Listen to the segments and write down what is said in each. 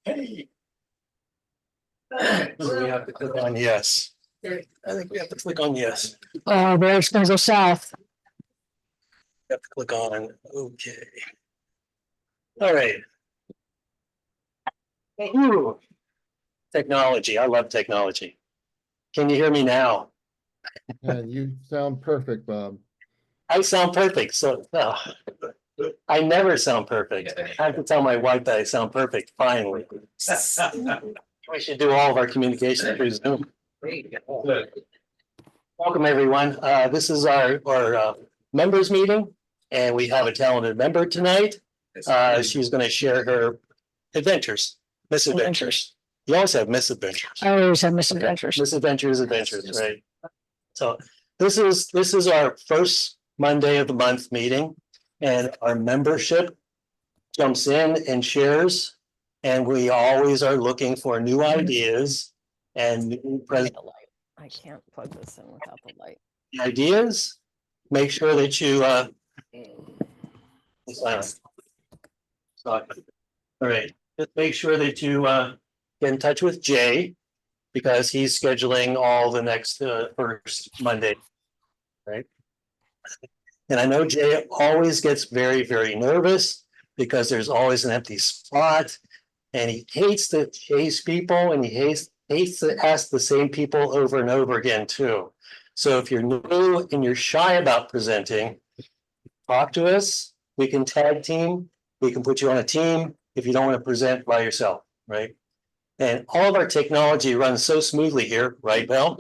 Hey. So we have to click on yes. I think we have to click on yes. Oh, there's gonna go south. We have to click on okay. All right. Ooh. Technology. I love technology. Can you hear me now? You sound perfect, Bob. I sound perfect. So I never sound perfect. I have to tell my wife that I sound perfect finally. We should do all of our communication through Zoom. Welcome, everyone. This is our members meeting, and we have a talented member tonight. She's going to share her adventures, misadventures. You always have misadventures. I always have misadventures. Misadventures, adventures, right? So this is our first Monday of the month meeting, and our membership jumps in and shares, and we always are looking for new ideas and new I can't plug this in without the light. ideas. Make sure that you all right, just make sure that you get in touch with Jay, because he's scheduling all the next first Monday, right? And I know Jay always gets very, very nervous because there's always an empty spot, and he hates to chase people, and he hates to ask the same people over and over again too. So if you're new and you're shy about presenting, talk to us. We can tag team. We can put you on a team if you don't want to present by yourself, right? And all of our technology runs so smoothly here, right, Belle?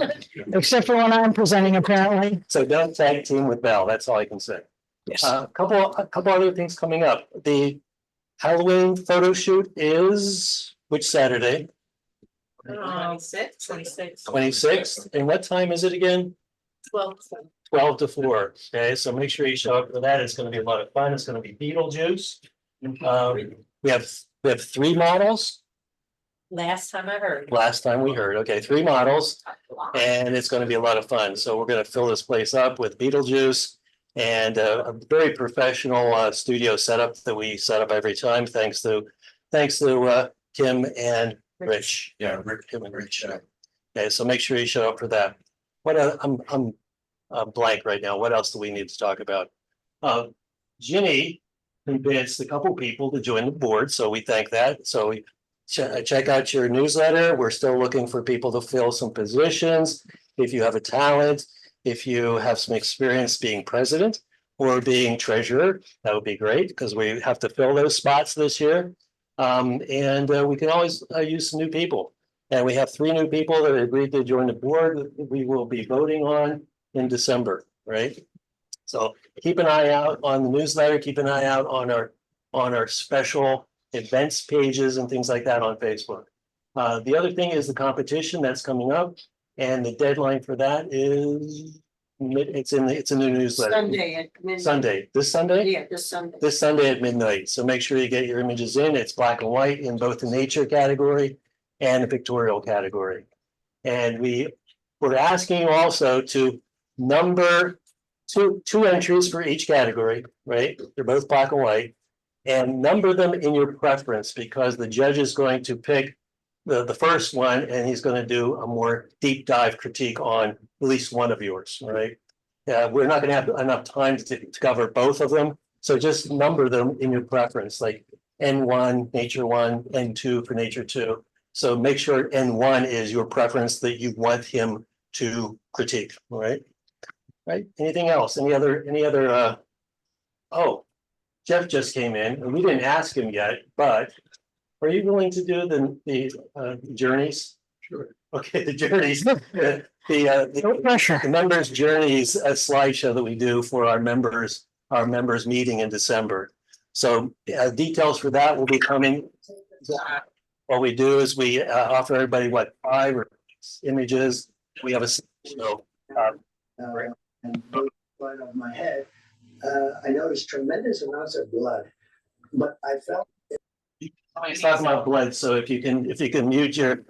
Except for when I'm presenting, apparently. So don't tag team with Belle. That's all I can say. Yes. A couple other things coming up. The Halloween photo shoot is which Saturday? 26th. And what time is it again? 12 to 4. Okay, so make sure you show up for that. It's going to be a lot of fun. It's going to be Beetlejuice. We have 3 models. Last time we heard. Okay, 3 models, and it's going to be a lot of fun. So we're going to fill this place up with Beetlejuice and a very professional studio setup that we set up every time. Thanks to Kim and Rich. Yeah, Kim and Rich. Okay, so make sure you show up for that. I'm blank right now. What else do we need to talk about? Ginny convinced a couple people to join the board, so we thank that. So we check out your newsletter. We're still looking for people to fill some positions. If you have a talent, if you have some experience being president or being treasurer, that would be great, because we have to fill those spots this year. And we can always use some new people. And we have 3 new people that agreed to join the board that we will be voting on in December, right? So keep an eye out on the newsletter, keep an eye out on our special events pages and things like that on Facebook. The other thing is the competition that's coming up, and the deadline for that is it's in the newsletter. Sunday at midnight. Sunday. This Sunday? Yeah, this Sunday. This Sunday at midnight. So make sure you get your images in. It's black and white in both the nature category and the pictorial category. And we're asking you also to number two entries for each category, right? They're both black and white, and number them in your preference, because the judge is going to pick the first one, and he's going to do a more deep dive critique on at least one of yours, right? We're not going to have enough time to cover both of them, so just number them in your preference, like N1, Nature 1, N2 for Nature 2. So make sure N1 is your preference that you want him to critique, all right? Right? Anything else? Any other? Oh, Jeff just came in, and we didn't ask him yet, but are you willing to do the journeys? Sure. Okay, the journeys. No pressure. The members' journeys, a slideshow that we do for our members meeting in December. So details for that will be coming. What we do is we offer everybody 5 or 6 images. We have a show. And right off my head, I noticed tremendous amounts of blood, but I felt. He's talking about blood, so if you can mute your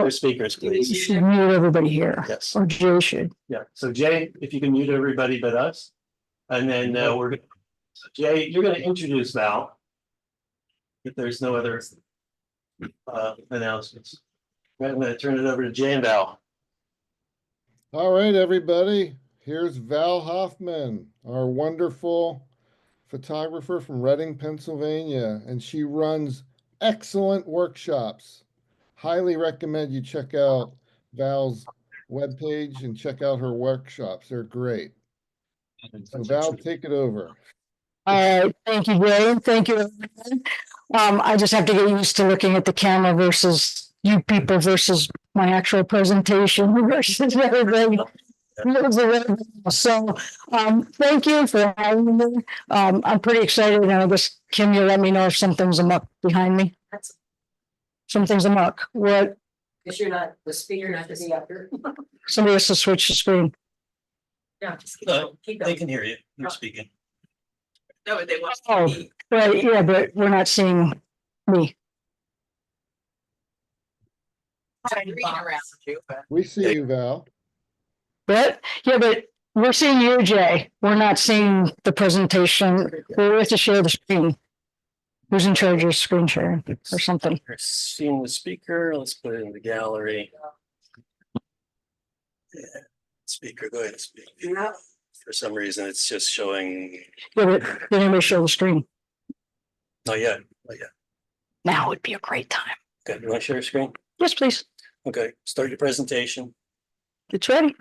speakers, You please. should mute everybody here. Yes. Or Jay should. Yeah. So Jay, if you can mute everybody but us, and then Jay, you're going to introduce Val. If there's no other. announcements. I'm gonna turn it over to Jay and Val. All right, everybody, here's Val Hoffman, our wonderful photographer from Reading, Pennsylvania, and she runs excellent workshops. Highly recommend you check out Val's webpage and check out her workshops. They're great. So Val, take it over. All right, thank you, Jay. Thank you, everyone. I just have to get used to looking at the camera versus you people versus my actual presentation versus everything. So, thank you for having me. I'm pretty excited, and I guess Kim, you let me know if something's amok behind me. Something's amok. What? Cause you're not, the speaker not to be up here. Somebody has to switch the screen. No, just keep They going. can hear you. You're speaking. No, but they want. Oh, right, yeah, but we're not seeing me. Around you, but. We see you, Val. But, yeah, but we're seeing you, Jay. We're not seeing the presentation. We have to share the screen. Who's in charge of screen sharing or something? We're seeing the speaker. Let's put it in the gallery. Yeah. Speaker, go ahead and speak. Yeah. For some reason, it's just showing. Yeah, but did anybody show the screen? Not yet. Not yet. Now would be a great time. Okay, you want to share your screen? Yes, please. Okay, start your presentation. It's ready.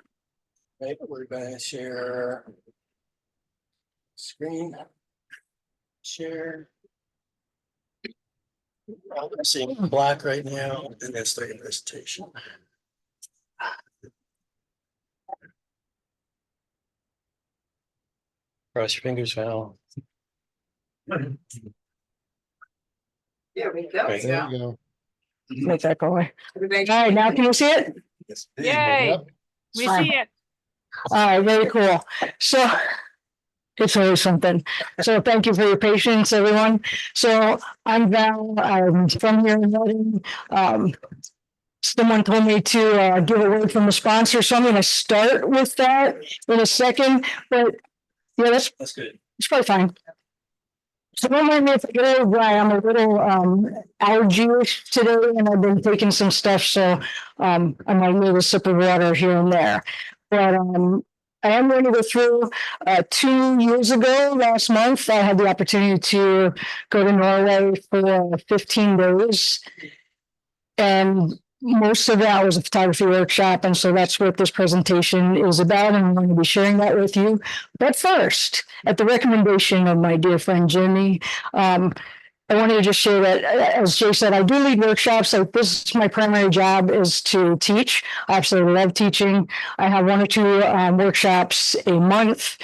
Right, we're gonna share screen. Share. I'm seeing black right now, and then start your presentation. Cross your fingers, Val. There we go. Right. There you go. Make that go away. Everybody- All right, now can you see it? Yay, Yep. we Fine. see it. All right, very cool. So it's always something. So thank you for your patience, everyone. So I'm Val. I'm from here in Reading. Someone told me to give a word from the sponsor, so I'm going to start with that in a second. But yeah, That's good. it's probably fine. So don't mind me if I get a little dry. I'm a little allergy-ish today, and I've been taking some stuff, so I might need a sip of water here and there. But I am going to go through 2 years ago, last month, I had the opportunity to go to Norway for 15 days. And most of that was a photography workshop. And so that's what this presentation is about. And I'm going to be sharing that with you. But first, at the recommendation of my dear friend Jimmy, I wanted to just share that, as Jay said, I do lead workshops. Like, this is my primary job, is to teach. I absolutely love teaching. I have 1 or 2 workshops a month.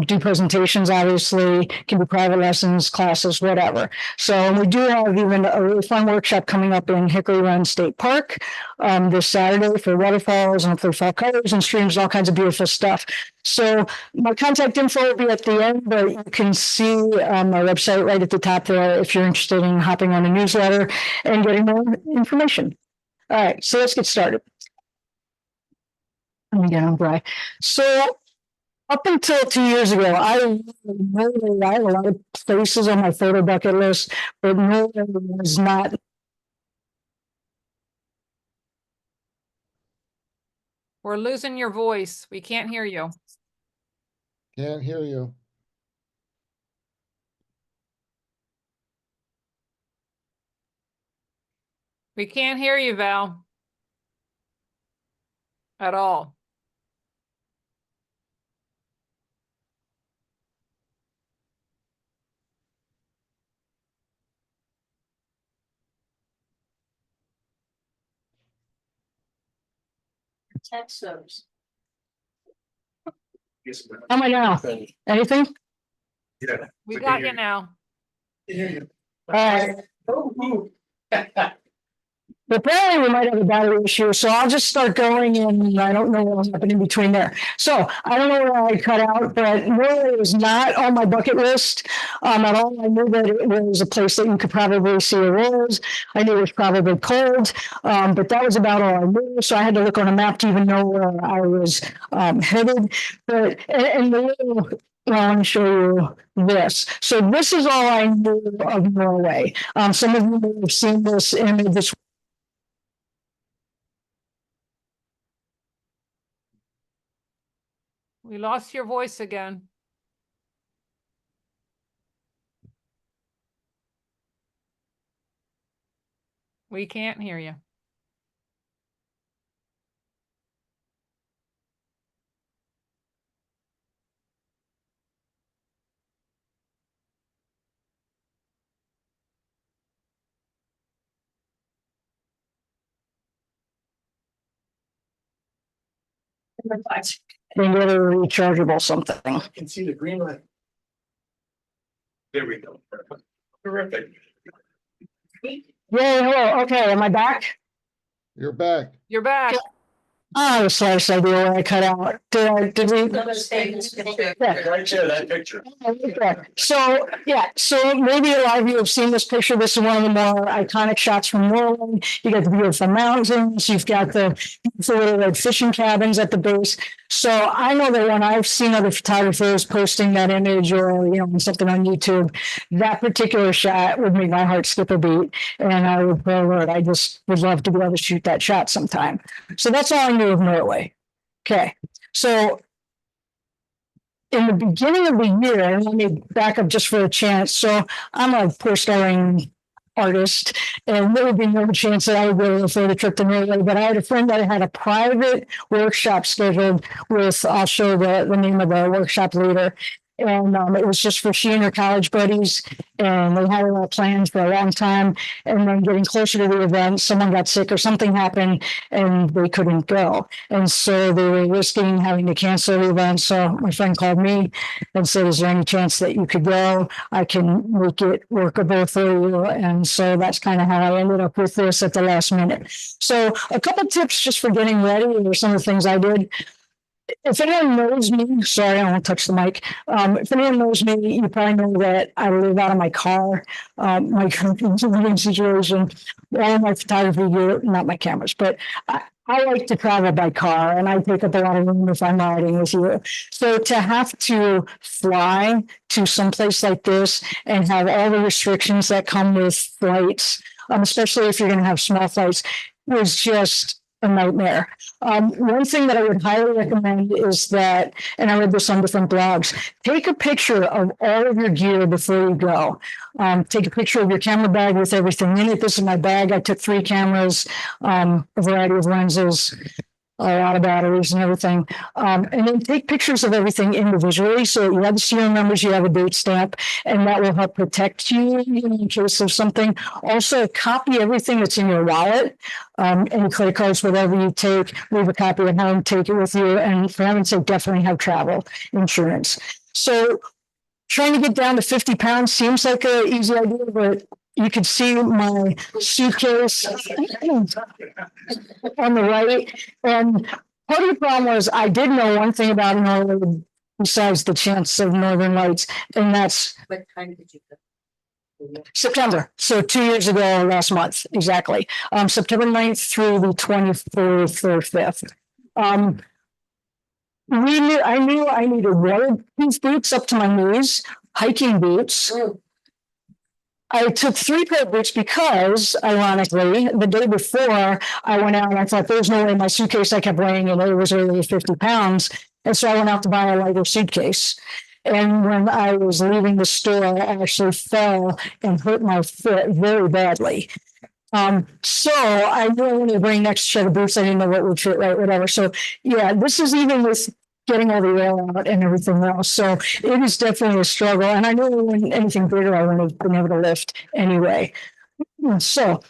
Do presentations, obviously, can be private lessons, classes, whatever. So we do have even a really fun workshop coming up in Hickory Run State Park this Saturday for waterfalls and for fall colors and streams, all kinds of beautiful stuff. So my contact info will be at the end, but you can see my website right at the top there if you're interested in hopping on a newsletter and getting more information. All right, so let's get started. Again, I'm dry. So up until 2 years ago, I really had a lot of places on my photo bucket list, but Norway was not. We're losing your voice. We can't hear you. Can't hear you. We can't hear you, Val. At all. Text those. How am I now? Anything? Yeah. We got you now. All right. But apparently we might have a battery issue, so I'll just start going, and I don't know what'll happen in between there. So I don't know where I cut out, but Norway was not on my bucket list at all. I knew that it was a place that you could probably see auroras. I knew it was probably cold, but that was about all I knew. So I had to look on a map to even know where I was headed. But and the little Well, I want to show you this. So this is all I knew of Norway. Some of you may have seen this image. This We lost your voice again. We can't hear you. they get a rechargeable something. I can see the green light. There we go. Terrific. Yeah, hello. Okay, am I back? You're back. You're back. I have a slight idea where I cut out. Did we? Yeah. Right there, that picture. Okay. So, yeah, so maybe a lot of you have seen this picture. This is one of the more iconic shots from Norway. You got the beautiful mountains, you've got the beautiful little red fishing cabins at the base. So I know that when I've seen other photographers posting that image or, something on YouTube, that particular shot would make my heart skip a beat. And I would, oh Lord, I just would love to be able to shoot that shot sometime. So that's all I knew of Norway. Okay. So in the beginning of the year, and let me back up just for a chance. So I'm a poor-starring artist, and there would be no chance that I would be able to afford a trip to Norway. But I had a friend that had a private workshop scheduled with, I'll show the name of the workshop later. And it was just for she and her college buddies, and they had a lot of plans for a long time. And then getting closer to the event, someone got sick or something happened, and they couldn't go. And so they were risking having to cancel the event. So my friend called me and said, "Is there any chance that you could go? I can make it workable for you." And so that's kind of how I ended up with this at the last minute. So a couple tips just for getting ready, or some of the things I did. If anyone knows me, sorry, I won't touch the mic. If anyone knows me, you probably know that I live out of my car. My living situation, all of my photography gear, not my cameras, but I like to travel by car, and I take up a lot of room if I'm riding with you. So to have to fly to someplace like this and have all the restrictions that come with flights, especially if you're going to have small flights, was just a nightmare. One thing that I would highly recommend is that, and I read this on different blogs, take a picture of all of your gear before you go. Take a picture of your camera bag with everything in it. This is my bag. I took 3 cameras, a variety of lenses, a lot of batteries and everything. And then take pictures of everything individually. So you have the serial numbers, you have a date stamp, and that will help protect you in case of something. Also, copy everything that's in your wallet. Any credit cards, whatever you take, leave a copy at home, take it with you. And for heaven's sake, definitely have travel insurance. So trying to get down to 50 pounds seems like an easy idea, but you can see my suitcase on the right. And part of the problem was I did know one thing about Norway besides the chance of northern lights, and that's What time did you go? September. So 2 years ago, last month, exactly. September 9th through the 24th or 5th. I knew I needed waterproof boots up to my knees, hiking boots. I took 3 pair of boots because, ironically, the day before I went out and I thought there's no way my suitcase I kept weighing in it was over 50 pounds. And so I went out to buy a lighter suitcase. And when I was leaving the store, I actually fell and hurt my foot very badly. So I knew I wanted to bring an extra set of boots. I didn't know what would fit right, whatever. So yeah, this is even with getting all the air out and everything else. So it is definitely a struggle. And I knew when anything bigger, I wouldn't have been able to lift anyway. So,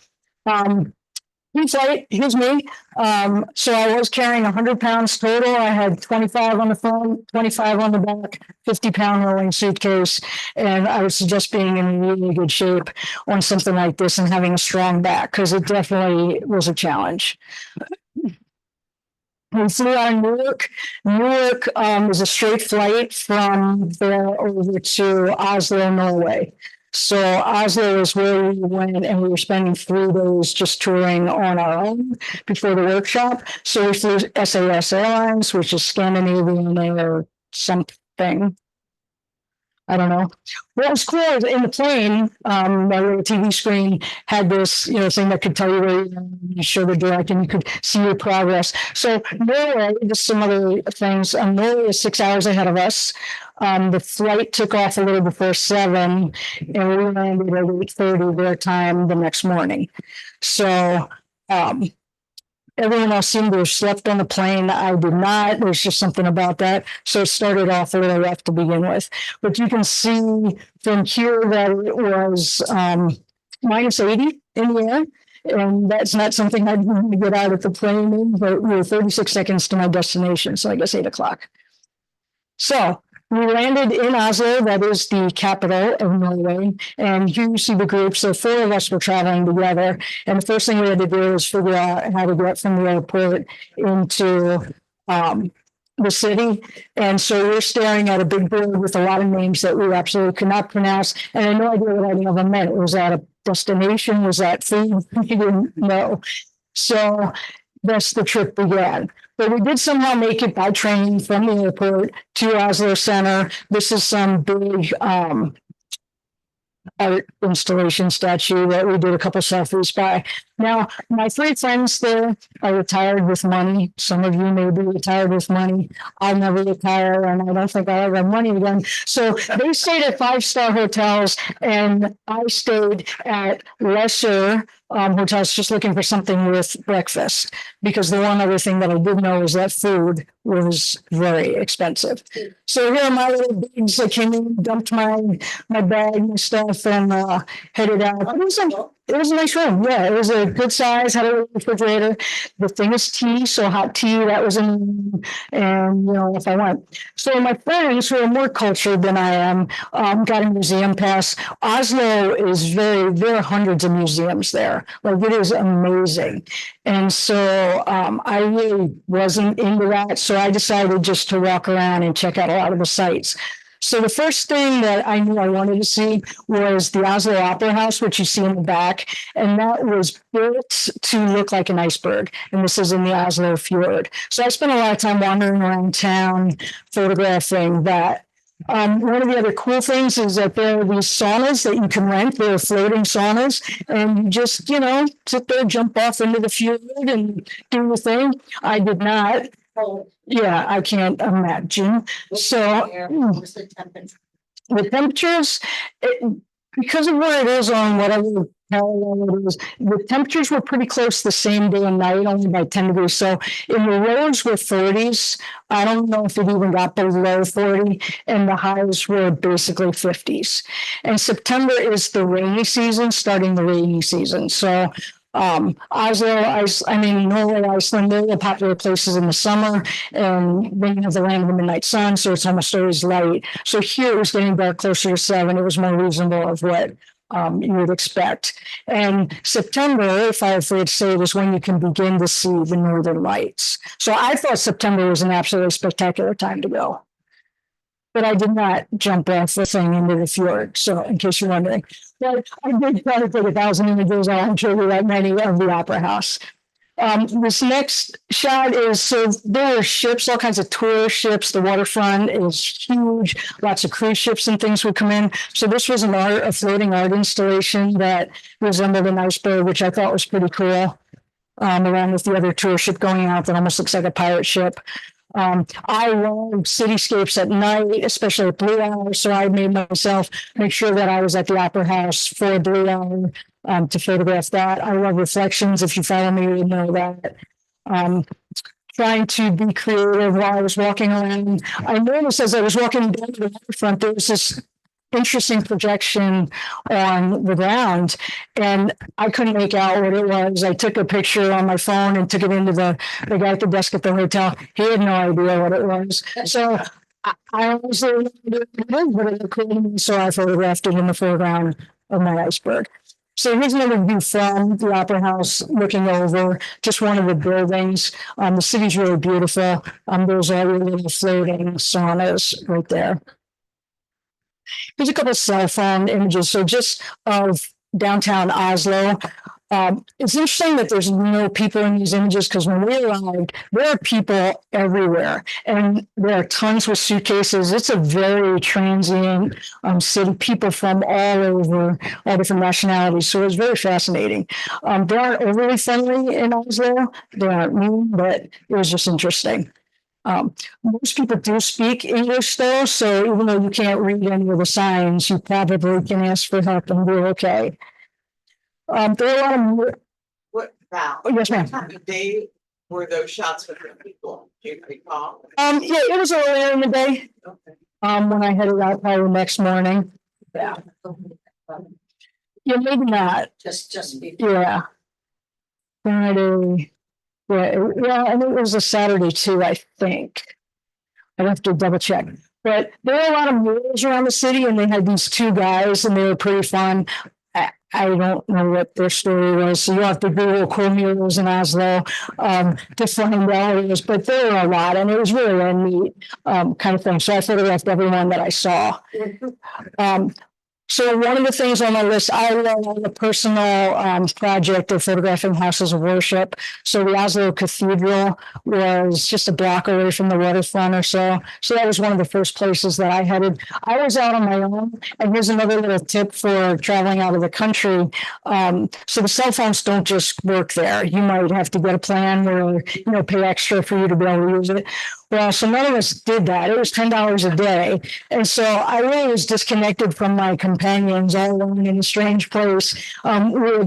here's me. So I was carrying 100 pounds total. I had 25 on the front, 25 on the back, 50-pound rolling suitcase. And I would suggest being in really good shape on something like this and having a strong back, because it definitely was a challenge. We flew out of Newark. Newark is a straight flight from there over to Oslo, Norway. So Oslo is where we went, and we were spending 3 days just touring on our own before the workshop. So we flew SAS Airlines, which is Scandinavian Air something. I don't know. What was cool is in the plane, my little TV screen had this, thing that could tell you where you show the direct and you could see your progress. So Norway, just some other things. Norway is 6 hours ahead of us. The flight took off a little before 7, and we landed at 8:30 their time the next morning. So everyone else seemed to have slept on the plane. I did not. There's just something about that. So it started off a little rough to begin with. But you can see from here that it was minus 80 in the air. And that's not something I'd want to get out of the plane in, but we were 36 seconds to my destination. So I guess 8 o'clock. So we landed in Oslo, that is the capital of Norway, and here you see the group. So 4 of us were traveling together, and the first thing we had to do was figure out how to get from the airport into the city. And so we're staring at a big board with a lot of names that we absolutely could not pronounce, and I had no idea what any of them meant. Was that a destination? Was that food? We didn't know. So thus the trip began. But we did somehow make it by train from the airport to Oslo Center. This is some big art installation statue that we did a couple selfies by. Now, my 3 friends there are retired with money. Some of you may be retired with money. I'll never retire, and I don't think I'll ever have money again. So they stayed at 5-star hotels, and I stayed at lesser hotels, just looking for something with breakfast. Because the one other thing that I did know is that food was very expensive. So here are my little bags. I came in, dumped my bag and stuff, and headed out. It was a nice room. Yeah, it was a good size, had a little refrigerator. The thing is tea, so hot tea, that was in, and if I went. So my friends who are more cultured than I am got a museum pass. Oslo is there are hundreds of museums there. Like, it is amazing. And so I really wasn't into that. So I decided just to walk around and check out a lot of the sites. So the first thing that I knew I wanted to see was the Oslo Opera House, which you see in the back. And that was built to look like an iceberg. And this is in the Oslo Fjord. So I spent a lot of time wandering around town, photographing that. One of the other cool things is that there are these saunas that you can rent. They're floating saunas, and you just, sit there, jump off into the fjord and do the thing. I did not. Yeah, I can't imagine. So the temperatures, because of where it is on whatever parallel it is, the temperatures were pretty close the same day and night, only by 10 degrees. So in the lows were 30s. I don't know if it even got below 40, and the highs were basically 50s. And September is the rainy season, starting the rainy season. So Norway, Iceland, they're the popular places in the summer, and then you have the land of the midnight sun, so it's almost always light. So here it was getting dark closer to 7. It was more reasonable of what you would expect. And September, if I have to say, is when you can begin to see the northern lights. So I thought September was an absolutely spectacular time to go. But I did not jump off the thing into the fjord. So in case you're wondering, but I did try to take 1,000 images. I won't show you that many of the Opera House. This next shot is, so there are ships, all kinds of tour ships. The waterfront is huge. Lots of cruise ships and things would come in. So this was a floating art installation that resembled an iceberg, which I thought was pretty cool. Along with the other tour ship going out that almost looks like a pirate ship. I love cityscapes at night, especially at blue hour. So I made myself make sure that I was at the Opera House for blue hour to photograph that. I love reflections. If you follow me, you know that. Trying to be creative while I was walking around. I noticed as I was walking down to the waterfront, there was this interesting projection on the ground, and I couldn't make out what it was. I took a picture on my phone and took it into the guy at the desk at the hotel. He had no idea what it was. So I honestly didn't know what it looked like, so I photographed it in the foreground of my iceberg. So here's another view from the Opera House looking over just one of the buildings. The city's really beautiful. There's all your little floating saunas right there. Here's a couple of cell phone images. So just of downtown Oslo. It's interesting that there's no people in these images because when we arrived, there are people everywhere and there are tons with suitcases. It's a very transient city, people from all over, all different nationalities. So it's very fascinating. They aren't overly friendly in Oslo. They aren't mean, but it was just interesting. Most people do speak English though, so even though you can't read any of the signs, you probably can ask for help and be okay. There are a lot of What, Val? Oh, yes, ma'am. What time of day were those shots with the people? Do you recall? yeah, it was earlier in the day. Okay. When I headed out probably the next morning. Yeah. Yeah, maybe not. Just be. Yeah. Friday. Yeah, and it was a Saturday too, I think. I'd have to double check. But there were a lot of murals around the city, and they had these two guys, and they were pretty fun. I don't know what their story was, so you have to Google cool murals in Oslo to find out it was, but there were a lot, and it was really a neat kind of thing. So I photographed everyone that I saw. So one of the things on my list, I love the personal project of photographing houses of worship. So the Oslo Cathedral was just a block away from the waterfront or so. So that was one of the first places that I headed. I was out on my own. And here's another little tip for traveling out of the country. So the cell phones don't just work there. You might have to get a plan or, pay extra for you to be able to use it. Well, so none of us did that. It was $10 a day. And so I really was disconnected from my companions all alone in a strange place. We were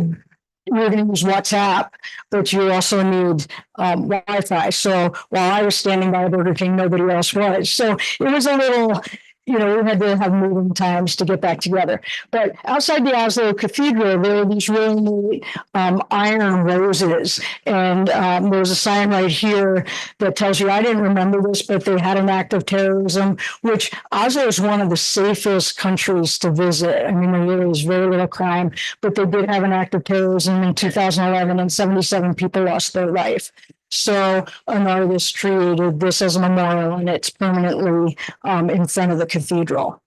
going to use WhatsApp, but you also need Wi-Fi. So while I was standing by Burger King, nobody else was. So it was a little, we had to have meeting times to get back together. But outside the Oslo Cathedral, there were these really neat iron roses. And there was a sign right here that tells you, I didn't remember this, but they had an act of terrorism, which Oslo is one of the safest countries to visit. I mean, there really is very little crime, but they did have an act of terrorism in 2011 and 77 people lost their life. So an artist created this as a memorial, and it's permanently in front of the cathedral.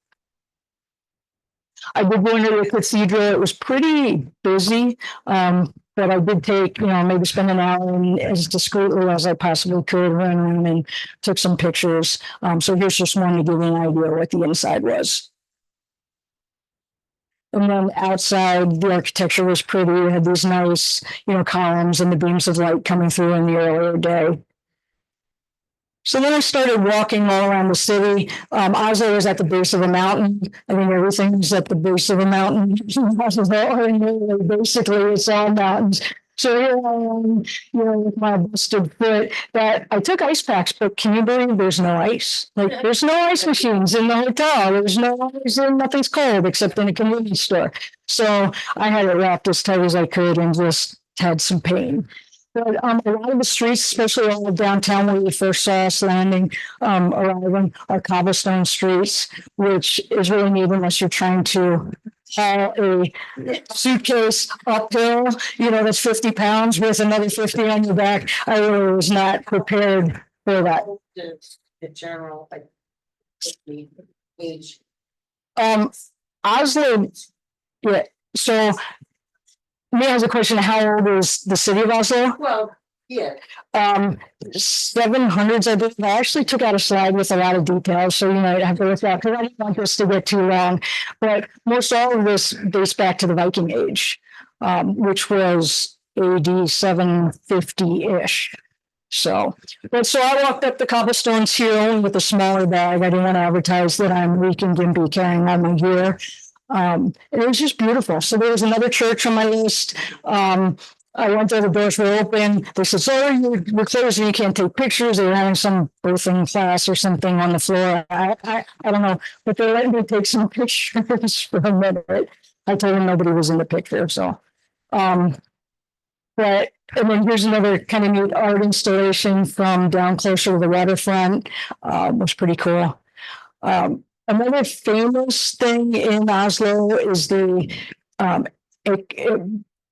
I did go into the cathedral. It was pretty busy, but I did take, maybe spend an hour and as discreetly as I possibly could, ran around and took some pictures. So here's just one to give you an idea what the inside was. And then outside, the architecture was pretty. It had these nice, columns and the beams of light coming through in the earlier day. So then I started walking all around the city. Oslo was at the base of a mountain. I mean, everything is at the base of a mountain. Basically, it's all mountains. So here I am, with my busted foot. That I took ice packs, but can you believe there's no ice? Like, there's no ice machines in the hotel. There's no ice, and nothing's cold except in a convenience store. So I had it wrapped as tight as I could and just had some pain. But a lot of the streets, especially all of downtown where you first saw us landing, arriving, are cobblestone streets, which is really neat unless you're trying to haul a suitcase uphill, that's 50 pounds with another 50 on your back. I really was not prepared for that. The general, age. Oslo, yeah. So me has a question: how old is the city of Oslo? Well, yeah. 700s, I believe. I actually took out a slide with a lot of details, so you might have to look at because I didn't want this to get too long. But most all of this dates back to the Viking Age, which was AD 750-ish. So I walked up the cobblestones here only with a smaller bag. I didn't want to advertise that I'm weak and gimpy carrying on my gear. It was just beautiful. So there was another church on my list. I went there, the doors were open. They said, sorry, we're closed and you can't take pictures. They were having some birthing class or something on the floor. I don't know, but they let me take some pictures for a minute. I told them nobody was in the picture. So, and then here's another kind of neat art installation from down closer to the waterfront. It was pretty cool. Another famous thing in Oslo is the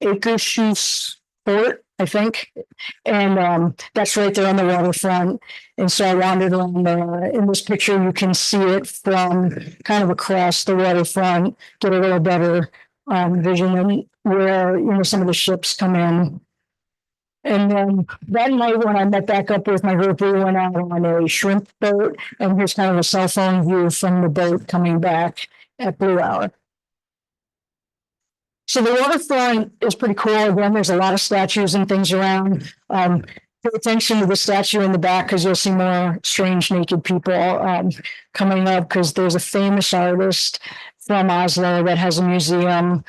Akershus Fort, I think. And that's right there on the waterfront. And so I wandered along there. In this picture, you can see it from kind of across the waterfront, get a little better vision and where, some of the ships come in. And then that night when I met back up with my group, we went out on a shrimp boat, and here's kind of a cell phone view from the boat coming back at Blue Hour. So the waterfront is pretty cool. Again, there's a lot of statues and things around. Pay attention to the statue in the back because you'll see more strange naked people coming up because there's a famous artist from Oslo that has a museum.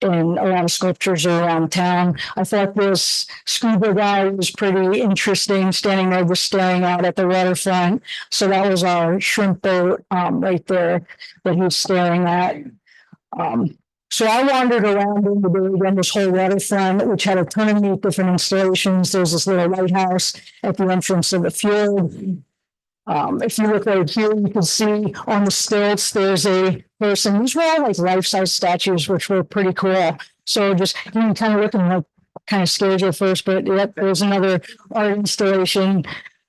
And a lot of sculptures are around town. I thought this scuba guy was pretty interesting, standing there just staring out at the waterfront. So that was our shrimp boat right there that he's staring at. So I wandered around in the day again, this whole waterfront, which had a ton of neat different installations. There's this little lighthouse at the entrance of the fjord. If you look right here, you can see on the stilts, there's a person. These were all like life-size statues, which were pretty cool. So just you can kind of look and like kind of scares you at first, but yep, there's another art installation.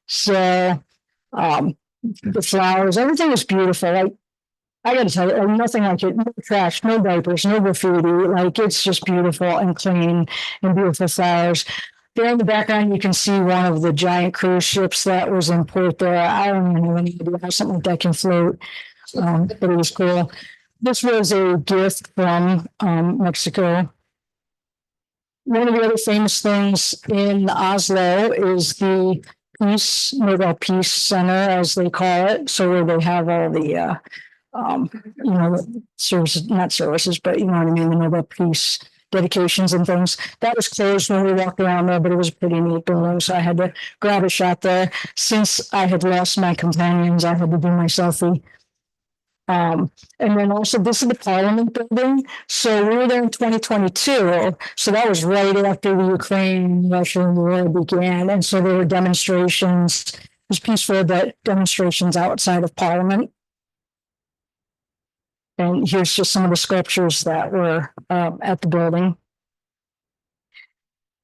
So the flowers, everything was beautiful. Like I gotta tell you, like, nothing like it. No trash, no diapers, no graffiti. Like it's just beautiful and clean and beautiful flowers. There in the background, you can see one of the giant cruise ships that was in port there. I don't even have any idea how something like that can float, but it was cool. This was a gift from Mexico. One of the other famous things in Oslo is the Nobel Peace Center, as they call it. So where they have all the, services, not services, but you know what I mean, the Nobel Peace dedications and things. That was closed when we walked around there, but it was a pretty neat building. So I had to grab a shot there. Since I had lost my companions, I had to do my selfie. And then also this is the Parliament building. So we were there in 2022. So that was right after the Ukraine-Russia war began. And so there were demonstrations. It was peaceful, but demonstrations outside of Parliament. And here's just some of the sculptures that were at the building.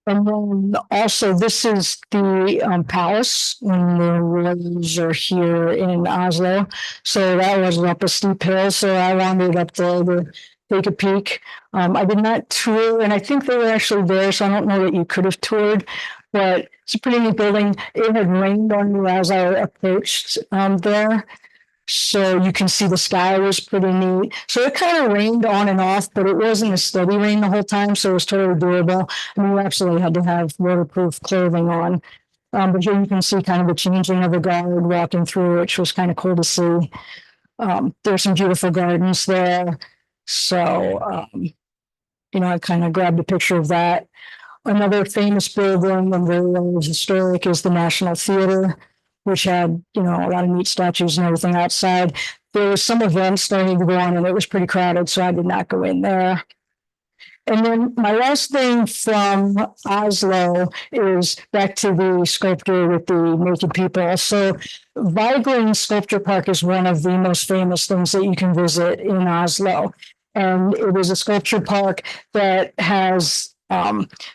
And then also this is the palace when the royals are here in Oslo. So that was up a steep hill. So I wandered up there to take a peek. I did not tour, and I think they were actually there. So I don't know that you could have toured, but it's a pretty neat building. It had rained on me as I approached there. So you can see the sky was pretty neat. So it kind of rained on and off, but it wasn't a steady rain the whole time. So it was totally doable. I mean, we absolutely had to have waterproof clothing on. But here you can see kind of the changing of the guard walking through, which was kind of cool to see. There's some beautiful gardens there. So, I kind of grabbed a picture of that. Another famous building and very historic is the National Theater, which had, a lot of neat statues and everything outside. There was some events starting to go on and it was pretty crowded, so I did not go in there. And then my last thing from Oslo is back to the sculpture with the naked people. So Vigeland Sculpture Park is one of the most famous things that you can visit in Oslo. And it is a sculpture park that has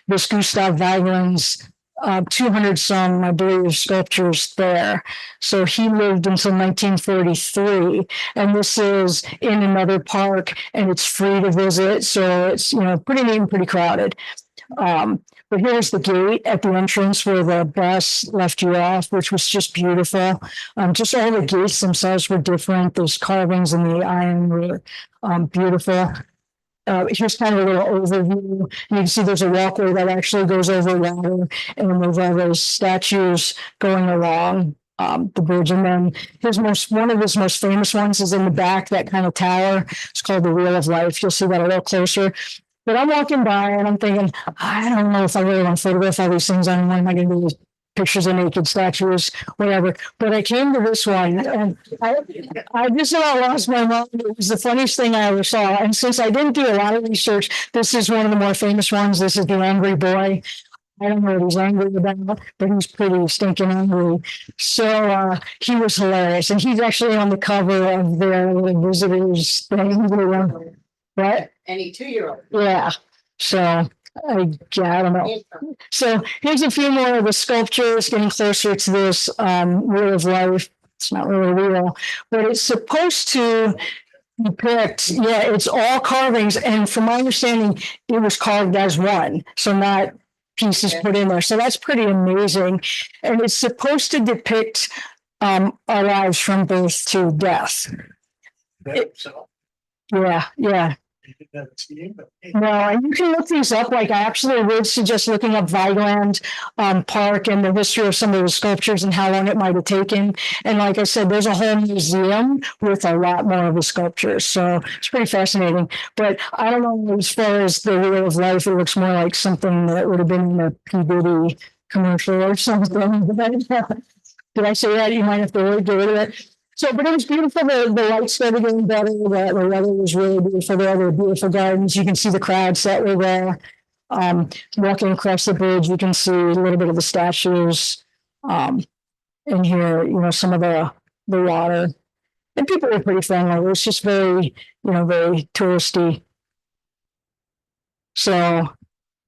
this Gustav Vigeland's 200 some, I believe, sculptures there. So he lived until 1943, and this is in another park, and it's free to visit. So it's pretty neat and pretty crowded. But here's the gate at the entrance where the bus left you off, which was just beautiful. Just all the gates themselves were different. Those carvings in the iron were beautiful. Here's kind of a little overview. You can see there's a walkway that actually goes over water, and there's all those statues going along the bridge. And then one of his most famous ones is in the back, that kind of tower. It's called the Wheel of Life. You'll see that a little closer. But I'm walking by and I'm thinking, I don't know if I really want to photograph all these things. I don't know, am I going to do pictures of naked statues, whatever. But I came to this one and I just about lost my mind. It was the funniest thing I ever saw. And since I didn't do a lot of research, this is one of the more famous ones. This is the angry boy. I don't know what he's angry about, but he's pretty stinking angry. So he was hilarious. And he's actually on the cover of their little visitors thing. What? Any 2-year-old. Yeah. So I don't know. So here's a few more of the sculptures getting closer to this Wheel of Life. It's not really real, but it's supposed to depict, yeah, it's all carvings, and from my understanding, it was carved as one, so not pieces put in there. So that's pretty amazing. And it's supposed to depict our lives from birth to death. Yeah, yeah. No, and you can look these up. Like I absolutely would suggest looking up Vigeland Park and the history of some of the sculptures and how long it might have taken. And like I said, there's a whole museum with a lot more of the sculptures. So it's pretty fascinating. But I don't know, as far as the Wheel of Life, it looks more like something that would have been in a P. Diddy commercial or something. Did I say that? You might have to get rid of it. So, but it was beautiful. The lights started getting better. The weather was really beautiful. There were beautiful gardens. You can see the crowds that were there. Walking across the bridge, you can see a little bit of the statues. And here, you know, some of the water. And people were pretty friendly. It was just very, you know, very touristy. So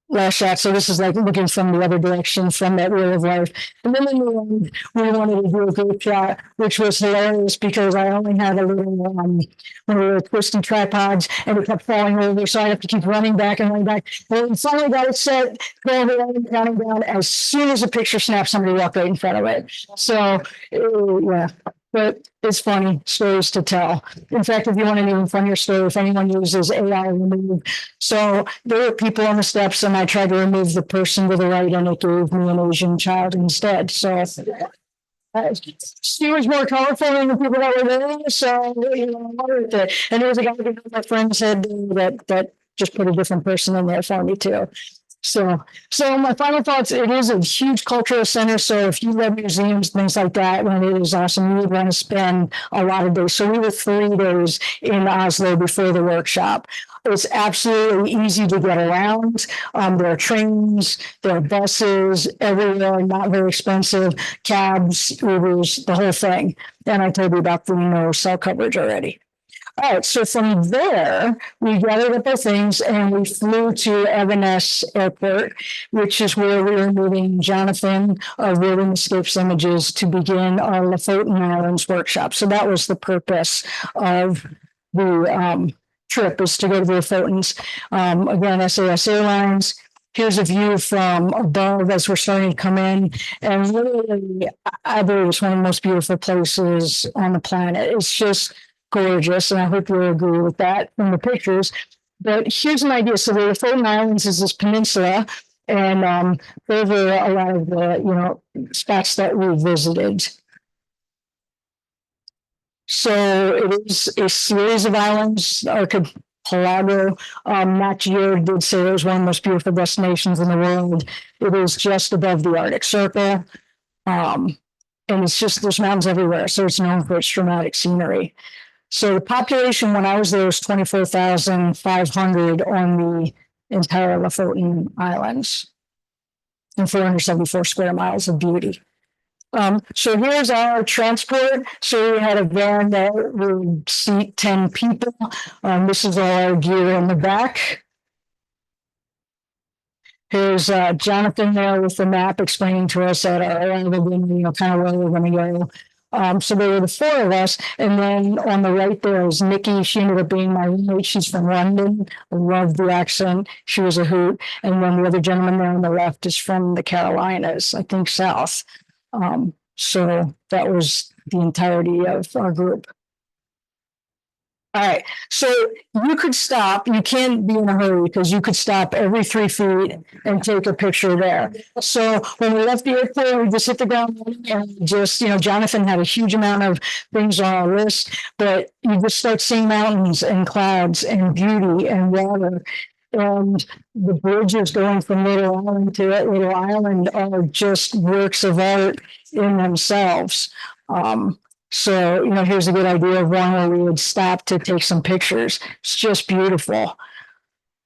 last shot. So this is like looking from the other direction from that Wheel of Life. And then in the end, we wanted to do a group shot, which was hilarious because I only had a little one of the twisty tripods and it kept falling over. So I have to keep running back and running back. Well, we finally got it set, going around, counting down. As soon as the picture snapped, somebody walked right in front of it. So yeah. But it's funny stories to tell. In fact, if you want an even funnier story, if anyone uses AI remove, so there were people on the steps, and I tried to remove the person to the right, and it gave me an Asian child instead. So she was more colorful than the people that were there. So you know, and there was a guy that my friend said that just put a different person in there for me too. So my final thoughts, it is a huge cultural center. So if you love museums, things like that, when it is awesome, you would want to spend a lot of days. So we were 3 days in Oslo before the workshop. It's absolutely easy to get around. There are trains, there are buses everywhere, not very expensive, cabs, Ubers, the whole thing. And I told you about the no cell coverage already. All right, so from there, we gathered up our things and we flew to Evanes Airport, which is where we were moving Jonathan of Wilderness Escapes Images to begin our Lofoten Islands workshop. So that was the purpose of the trip, is to go to the Lofotens. Again, SAS Airlines. Here's a view from above as we're starting to come in. And literally, I believe it's one of the most beautiful places on the planet. It's just gorgeous, and I hope you'll agree with that from the pictures. But here's an idea. So the Lofoten Islands is this peninsula, and those are a lot of the spots that we visited. So it is a series of islands, archipelago. Matt Gier did say it was one of the most beautiful destinations in the world. It is just above the Arctic Circle. And it's just, there's mountains everywhere. So it's known for its dramatic scenery. So the population when I was there was 24,500 on the entire Lofoten Islands and 474 square miles of beauty. So here's our transport. So we had a van that would seat 10 people. This is all our gear in the back. Here's Jonathan there with the map explaining to us at our arrival, kind of where we're going to go. So there were the 4 of us, and then on the right there is Nikki. She ended up being my roommate. She's from London. I love the accent. She was a hoot. And then the other gentleman there on the left is from the Carolinas, I think south. So that was the entirety of our group. All right, so you could stop. You can't be in a hurry because you could stop every 3 feet and take a picture there. So when we left the airport, we just hit the ground and just, Jonathan had a huge amount of things on our list, but you just start seeing mountains and clouds and beauty and water. And the bridges going from little island to little island are just works of art in themselves. So, here's a good idea of one where we would stop to take some pictures. It's just beautiful.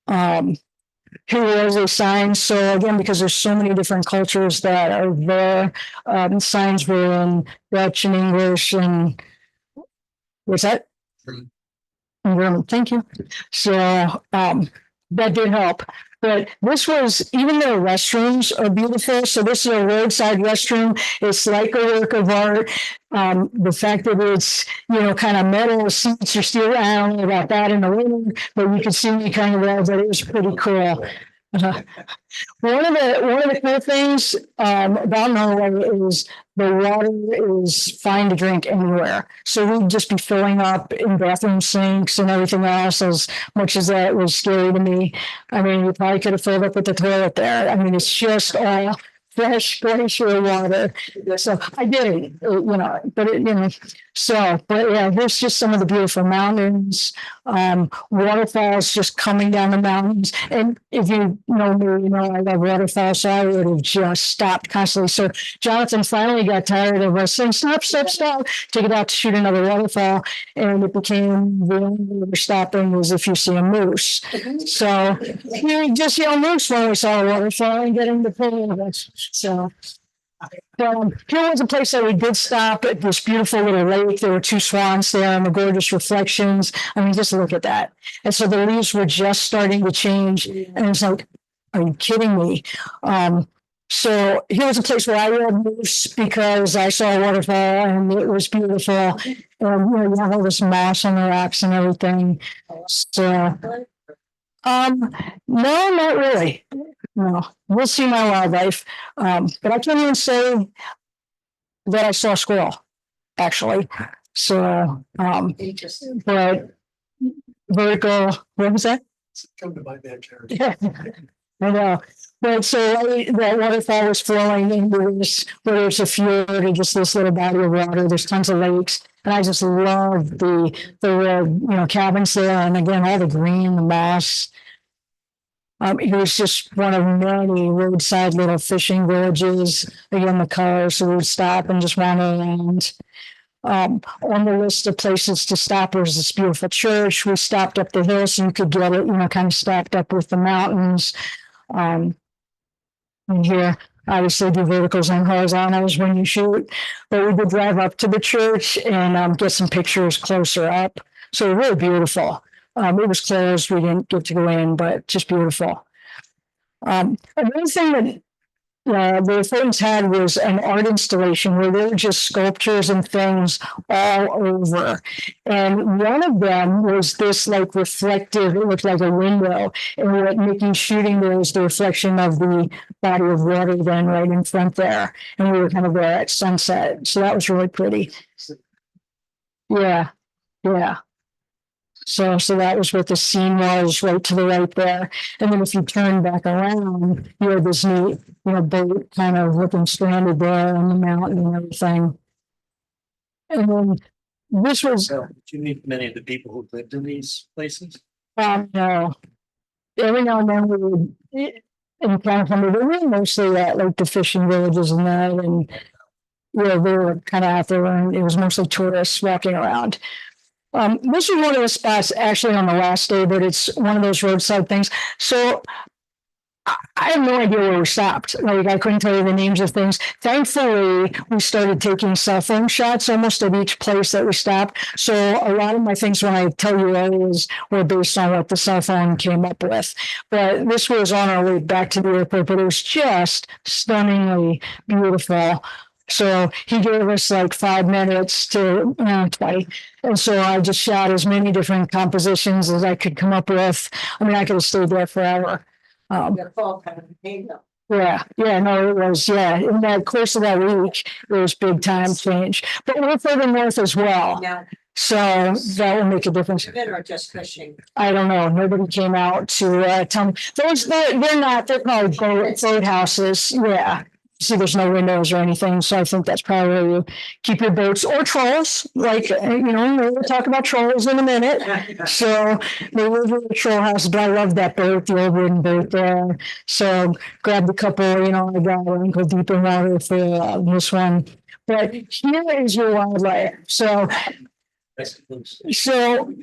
Here was a sign. So again, because there's so many different cultures that are there, signs were in Dutch and English and what's that? German. Thank you. So that did help. But this was, even their restrooms are beautiful. So this is a roadside restroom. It's like a work of art. The fact that it's, kind of metal seats or steel, I don't know about that in the winter, but you can see me kind of well, but it was pretty cool. One of the cool things about Norway is the water is fine to drink anywhere. So we'd just be filling up in bathroom sinks and everything else. As much as that was scary to me, I mean, we probably could have filled up with the toilet there. I mean, it's just all fresh glacier water. So I did it, but yeah, here's just some of the beautiful mountains, waterfalls just coming down the mountains. And if you know me, I love waterfalls, so I would have just stopped constantly. So Jonathan finally got tired of us saying, stop, take it out to shoot another waterfall. And it became the only way we're stopping was if you see a moose. So you just yell moose when we saw a waterfall and get him to pull of us. So here was a place that we did stop at this beautiful little lake. There were 2 swans there and the gorgeous reflections. I mean, just look at that. And so the leaves were just starting to change. And it's like, are you kidding me? So here was a place where I rode moose because I saw a waterfall and it was beautiful. And you have all this moss on the rocks and everything. So no, not really. No, we'll see my wildlife. But I can't even say that I saw a squirrel, actually. So, but vertical, what was that? Come to my backyard. Yeah, I know. But so that waterfall was flowing into this, where there's a fjord or just this little body of water. There's tons of lakes. And I just love the cabins there. And again, all the green, the moss. It was just one of many roadside little fishing villages. Again, the cars, so we would stop and just wander around. On the list of places to stop was this beautiful church. We stopped up the hill so you could get it, kind of stacked up with the mountains. And here, obviously, do verticals and horizontals when you shoot. But we did drive up to the church and get some pictures closer up. So really beautiful. It was closed. We didn't get to go in, but just beautiful. Another thing that the Phillips had was an art installation where there were just sculptures and things all over. And one of them was this like reflective, it looked like a window. And what Mickey's shooting there was the reflection of the body of water then right in front there. And we were kind of there at sunset. So that was really pretty. Yeah. So that was what the scene was right to the right there. And then if you turn back around, you had this neat, boat kind of looking stranded there on the mountain and everything. And then this was. Did you meet many of the people who lived in these places? No. Every now and then we would encounter somebody, but we mostly at like the fishing villages and that. And, they were kind of out there and it was mostly tourists walking around. This was one of the spots actually on the last day, but it's one of those roadside things. So I have no idea where we stopped. Like I couldn't tell you the names of things. Thankfully, we started taking cell phone shots almost at each place that we stopped. So a lot of my things when I tell you areas were based on what the cell phone came up with. But this was on our way back to the airport, but it was just stunningly beautiful. So he gave us like 5 minutes to 20. And so I just shot as many different compositions as I could come up with. I mean, I could have stayed there forever. Yeah, no, it was, in that course of that week, it was big time change. But we're further north as well. Yeah. So that will make a difference. Or just fishing. I don't know. Nobody came out to tell me. They're called boathouses. Yeah. See, there's no windows or anything, so I think that's probably where you keep your boats or trolls. Like, we'll talk about trolls in a minute. So they live in the troll house, but I love that boat, the old wooden boat there. So grabbed a couple, I got an ankle deep in water for this one. But here is your wildlife. So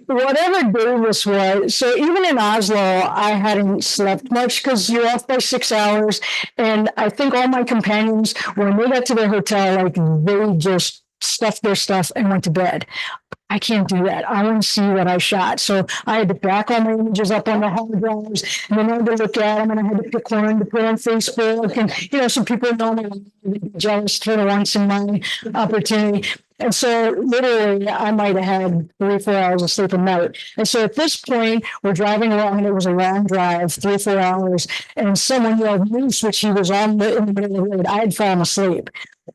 whatever day this was, so even in Oslo, I hadn't slept much because you're off by 6 hours. And I think all my companions, when they got to their hotel, like they just stuffed their stuff and went to bed. I can't do that. I want to see what I shot. So I had to back all my images up on the hard drives, and then I had to look at them, and I had to pick one to put on Facebook. And, you know, some people know me jealous for once in my opportunity. And so literally I might have had 3-4 hours of sleep a night. And so at this point, we're driving along, and it was a long drive, 3-4 hours, and someone yelled moose, which he was in the middle of the road. I had fallen asleep.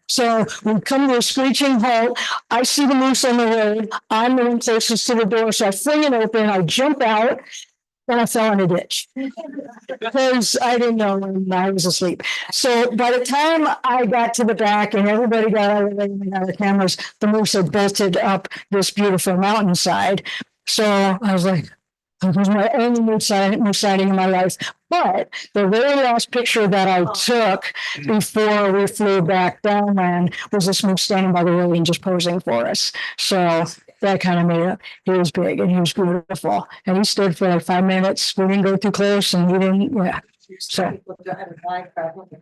So we come to a screeching halt. I see the moose on the road. I'm the one closest to the door. So I fling it open. I jump out, and I fell in a ditch because I didn't know when I was asleep. So by the time I got to the back and everybody got out of the cameras, the moose had bolted up this beautiful mountainside. So I was like, it was my only moose sighting in my life. But the very last picture that I took before we flew back downland was this moose standing by the road and just posing for us. So that kind of made it. He was big and he was beautiful. And he stood for like 5 minutes. We didn't go too close, and he didn't, yeah. So,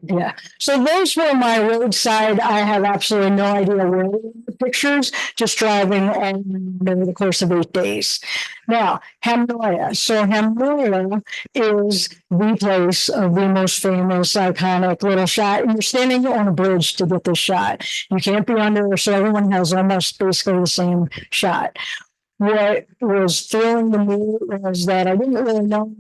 yeah. So those were my roadside. I have absolutely no idea where the pictures, just driving over the course of 8 days. Now, Hamnoya. So Hamnoya is the place of the most famous, iconic little shot. And you're standing on a bridge to get this shot. You can't be under, so everyone has almost basically the same shot. What was thrilling to me was that I didn't really know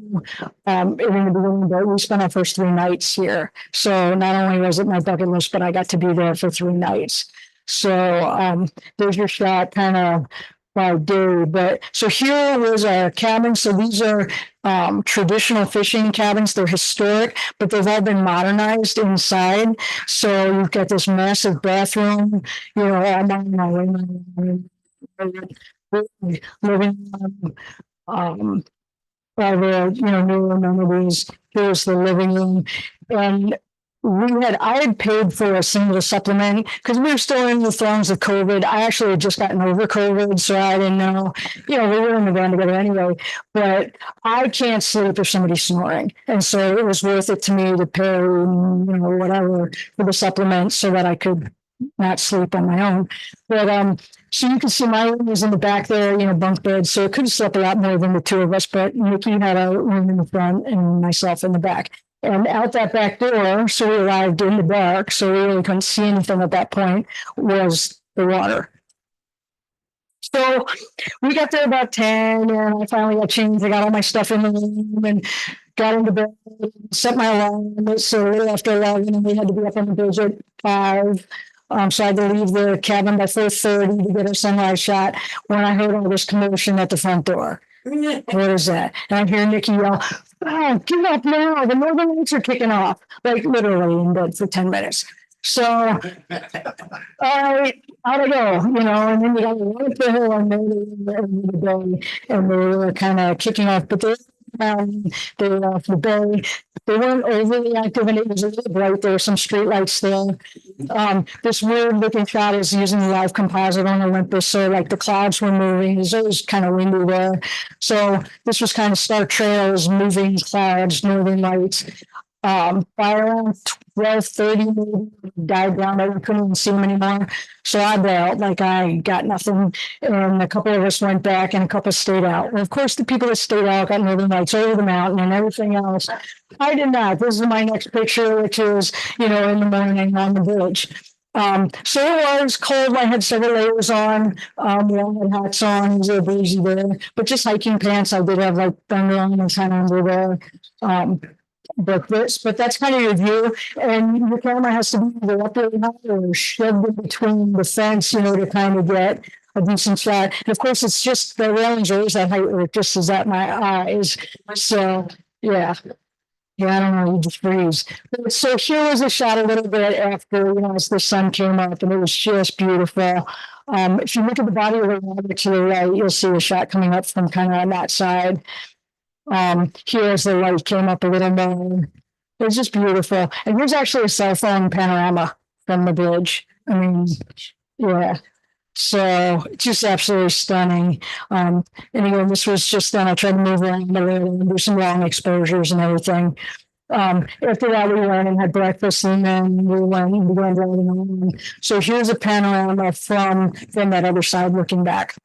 in the beginning, but we spent our first 3 nights here. So not only was it my bucket list, but I got to be there for 3 nights. So there's your shot kind of by day. But so here was our cabin. So these are traditional fishing cabins. They're historic, but they've all been modernized inside. So you've got this massive bathroom, you know, living by the new amenities. Here's the living room, and I had paid for a single supplement because we were still in the throes of COVID. I actually had just gotten over COVID, so I didn't know. We were in the van together anyway. But I can't sleep if somebody's snoring, and so it was worth it to me to pay, whatever for the supplement so that I could not sleep on my own. But so you can see my room was in the back there, bunk bed. So it could have slept a lot more than the 2 of us, but Nikki had a room in the front and myself in the back. And out that back door, so we arrived in the dark, so we really couldn't see anything at that point, was the water. So we got there about 10, and I finally got changed. I got all my stuff in the room and got into bed, set my alarm. So a little after 11, and we had to be up on the bridge at 5. So I had to leave the cabin by 4:30 to get a sunrise shot when I heard all this commotion at the front door. What is that? And I hear Nikki yell, "Oh, get up now. The Northern Lights are kicking off." Like literally in bed for 10 minutes. So, all right, out I go, and then you got to run up the hill and the bay, and they were kind of kicking off, but they were off the bay. They weren't overly active, and it was a little bright. There were some street lights there. This weird looking shot is using live composite on Olympus. So like the clouds were moving. It was always kind of windy there. So this was kind of Star Trails, moving clouds, northern lights. By around 12:30, maybe died down. I couldn't even see them anymore. So I bailed, like I got nothing. And a couple of us went back and a couple stayed out. And of course, the people that stayed out got northern lights over the mountain and everything else. I did not. This is my next picture, which is, in the morning on the bridge. So it was cold. I had several layers on. We all had hats on. It was a little breezy there, but just hiking pants. I did have like Under Armour kind of under there. But that's kind of your view, and your camera has to be either up really high or shoved in between the fence, to kind of get a decent shot. And of course, it's just the railings are always that height where it just is at my eyes. So yeah. I don't know, you just freeze. So here was a shot a little bit after, as the sun came up, and it was just beautiful. If you look at the body of the water to the right, you'll see a shot coming up from kind of on that side. Here as the light came up a little more, it was just beautiful. And here's actually a cell phone panorama from the bridge. I mean, yeah. So just absolutely stunning. And again, this was just done. I tried to move around a little and do some long exposures and everything. After that, we went and had breakfast, and then we began driving on. So here's a panorama from that other side looking back.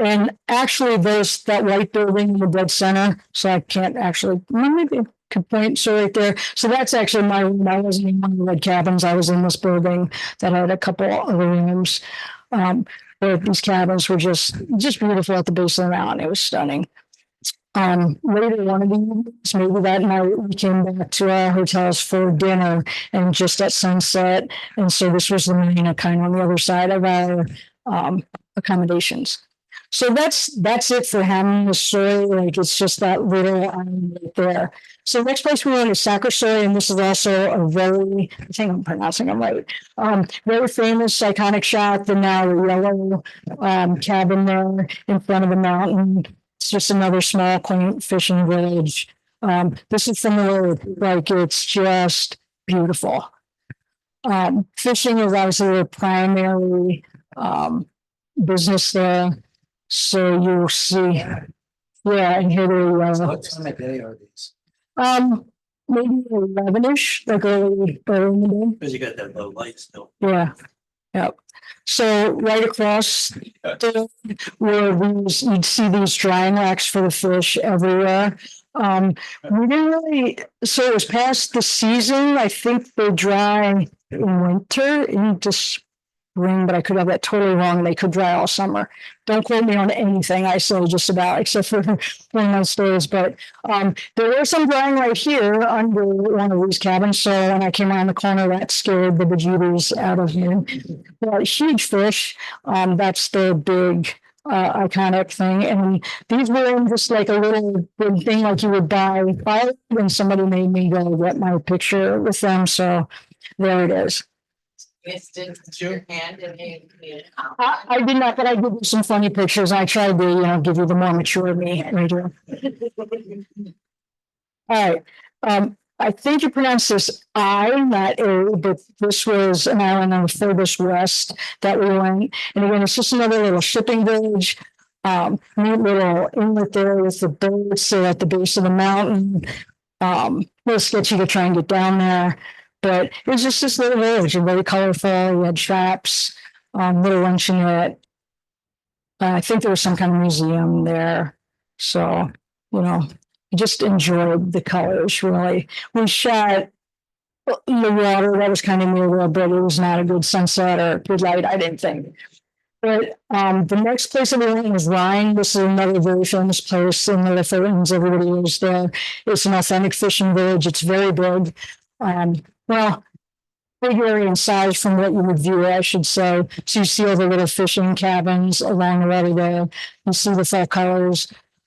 And actually, that white building in the dead center, so I can't actually, maybe I could point, so right there. So that's actually my room. I wasn't in one of the red cabins. I was in this building that had a couple other rooms. But these cabins were just beautiful at the base of the mountain. It was stunning. Later one of the evenings, maybe that night, we came back to our hotels for dinner and just at sunset. And so this was the marina kind of on the other side of our accommodations. So that's it for having the story. Like it's just that little island right there. So next place we went is Sacrosoy, and this is also a very, I think I'm pronouncing it right. Very famous iconic shot, the now yellow cabin there in front of the mountain. It's just another small, quaint fishing village. This is from the road, like it's just beautiful. Fishing is obviously the primary business there. So you'll see, yeah, and here they are. What time of day are these? Maybe 11-ish, like early in the day. Because you got that low light still. Yeah, yep. So right across where you'd see these drying racks for the fish everywhere. We didn't really, so it was past the season. I think they dry in winter into spring, but I could have that totally wrong. They could dry all summer. Don't quote me on anything I say just about, except for one of my stays. But there was some drying right here under one of these cabins. So when I came around the corner, that scared the bejeebers out of me. But huge fish. That's the big iconic thing. And these were in just like a little big thing like you would buy. When somebody made me go get my picture with them. So there it is. Did your hand and I did not, but I did you some funny pictures. I tried to, give you the more mature me. All right. I think you pronounce this I, not A, but this was an island on the furthest west that we went. And again, it's just another little shipping village. Neat little inlet there with the boats at the base of the mountain. Little sketchy to try and get down there. But it was just this little village, and very colorful. We had shops, little luncheonette. I think there was some kind of museum there. So, just enjoyed the colors, really. We shot in the water. That was kind of near there, but it was not a good sunset or good light, I didn't think. But the next place that we went was Rhine. This is another very famous place in the Philippines. Everybody is there. It's an authentic fishing village. It's very big. Bigger in size from what you would view, I should say. So you see all the little fishing cabins along the water there. You see the fall colors.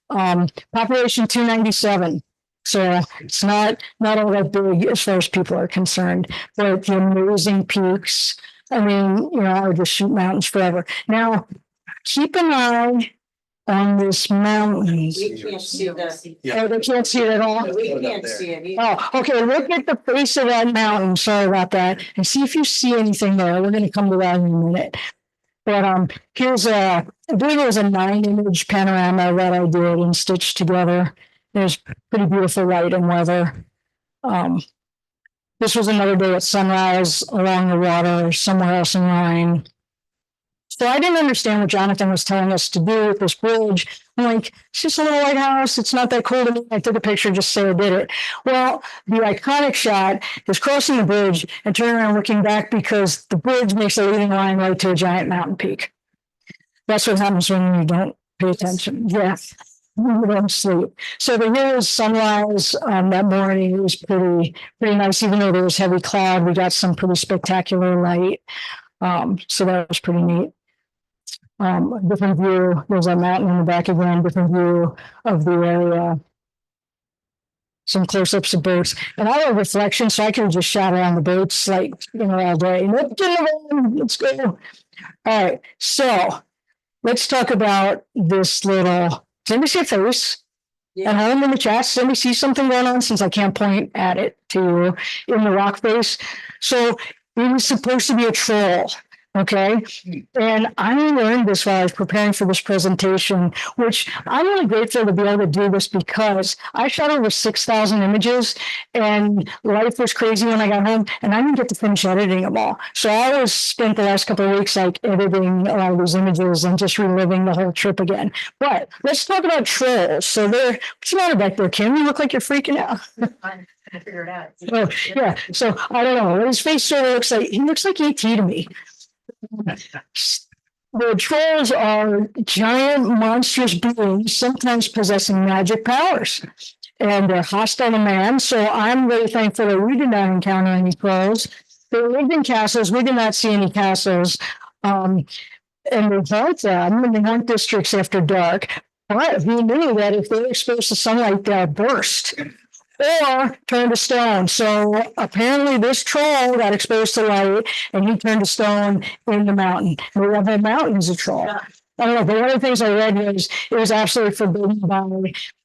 Population 297. So it's not all that big as far as people are concerned. But the amazing peaks. I mean, I would just shoot mountains forever. Now, keep an eye on this mountain. We can't see that. Oh, they can't see it at all? We can't see it either. Oh, okay. Look at the face of that mountain. Sorry about that. And see if you see anything there. We're going to come to that in a minute. But here's I believe it was a 9-image panorama that I did and stitched together. There's pretty beautiful light and weather. This was another day at sunrise along the water somewhere else in Rhine. So I didn't understand what Jonathan was telling us to do with this bridge. I'm like, it's just a little lighthouse. It's not that cool to me. I took a picture just say I did it. Well, the iconic shot is crossing the bridge and turning around looking back because the bridge makes a leading line right to a giant mountain peak. That's what happens when you don't pay attention. Yeah. You don't sleep. So the hill was sunrise that morning. It was pretty nice, even though there was heavy cloud. We got some pretty spectacular light. So that was pretty neat. Different view. There's a mountain in the back again. Different view of the area. Some close-ups of boats, and I have reflection, so I can just shout around the boats like all day. Let's go. All right, so let's talk about this little. Does anybody see a face? Yeah. At home in the chat, does anybody see something going on since I can't point at it to you in the rock face? So it was supposed to be a troll. Okay. And I learned this while I was preparing for this presentation, which I'm really grateful to be able to do this because I shot over 6,000 images and life was crazy when I got home and I didn't get to finish editing them all. So I always spent the last couple of weeks like editing a lot of these images and just reliving the whole trip again. But let's talk about trolls. So what's the matter back there, Kim? You look like you're freaking out. I figured it out. Oh, yeah. So I don't know. His face sort of looks like, he looks like ET to me. The trolls are giant monstrous beings, sometimes possessing magic powers, and they're hostile to man. So I'm very thankful that we did not encounter any trolls. They lived in castles. We did not see any castles. And they haunt them in the haunt districts after dark. But we knew that if they were exposed to sunlight, they'll burst or turn to stone. So apparently this troll got exposed to light and he turned to stone in the mountain. And the whole mountain is a troll. I don't know, but one of the things I read was it was absolutely forbidden by,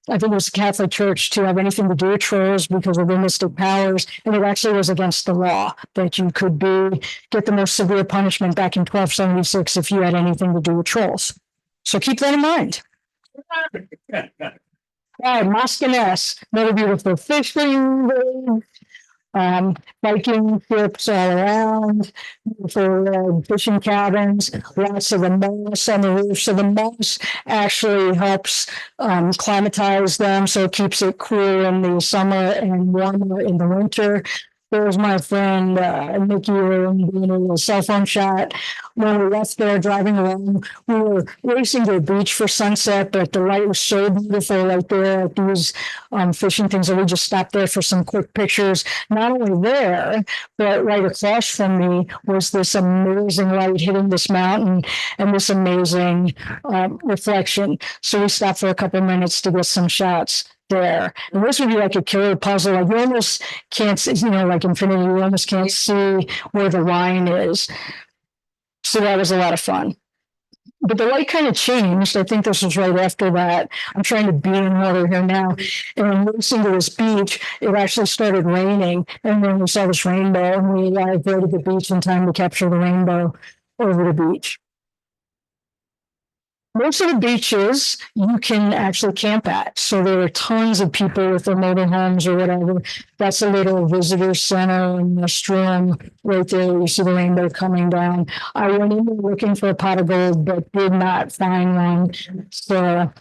I think it was the Catholic Church, to have anything to do with trolls because of their mystic powers. And it actually was against the law that you could get the most severe punishment back in 1276 if you had anything to do with trolls. So keep that in mind. All right, Moskiness, another beautiful fishing, Viking ships all around, for fishing cabins, lots of the moss on the roof. So the moss actually helps climatize them, so it keeps it cool in the summer and warmer in the winter. There's my friend Nikki doing a little cell phone shot. When we left there driving along, we were racing to the beach for sunset, but the light was so beautiful right there at these fishing things that we just stopped there for some quick pictures. Not only there, but right across from me was this amazing light hitting this mountain and this amazing reflection. So we stopped for a couple minutes to get some shots there. And this would be like a killer puzzle. Like you almost can't see, like Infinity, you almost can't see where the line is. So that was a lot of fun. But the light kind of changed. I think this was right after that. I'm trying to be in water here now. And racing to this beach, it actually started raining. And then we saw this rainbow and we arrived right at the beach in time to capture the rainbow over the beach. Most of the beaches you can actually camp at. So there are tons of people with their motorhomes or whatever. That's a little visitor center and restroom right there. You see the rainbow coming down. I went in looking for a pot of gold, but did not find one. So,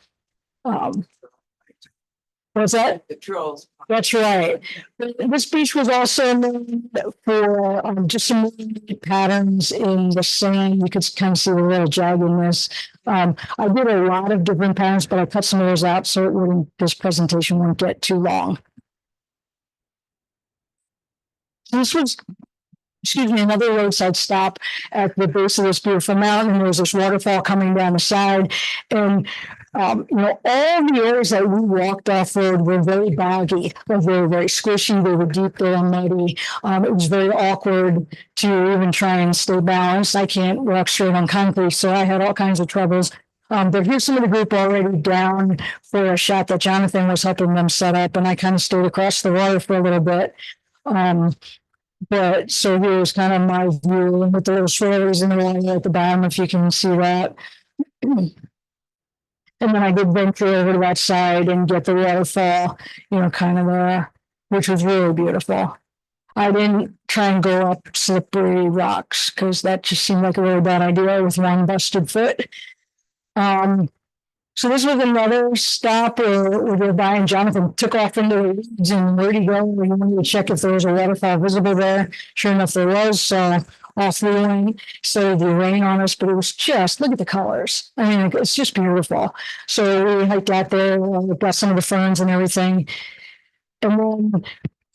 what's that? The trolls. That's right. This beach was also known for just some neat patterns in the sand. You could kind of see the little jaggedness. I did a lot of different patterns, but I cut some of those out so this presentation won't get too long. This was, another roadside stop at the base of this beautiful mountain. There was this waterfall coming down the side. And all the areas that we walked off road were very boggy. They were very squishy. They were deep. They were muddy. It was very awkward to even try and stay balanced. I can't walk straight on concrete, so I had all kinds of troubles. But here's some of the group already down for a shot that Jonathan was helping them set up, and I kind of stayed across the water for a little bit. But so here's kind of my view with the little swirlies in the water at the bottom, if you can see that. And then I did venture over to that side and get the waterfall, which was really beautiful. I didn't try and go up slippery rocks because that just seemed like a really bad idea with one busted foot. So this was another stop where we were by, and Jonathan took off into the weeds, and where'd he go? We wanted to check if there was a waterfall visible there. Sure enough, there was. So off we went. Started to rain on us, but it was just, look at the colors. I mean, it's just beautiful. So we hiked out there, got some of the ferns and everything. And then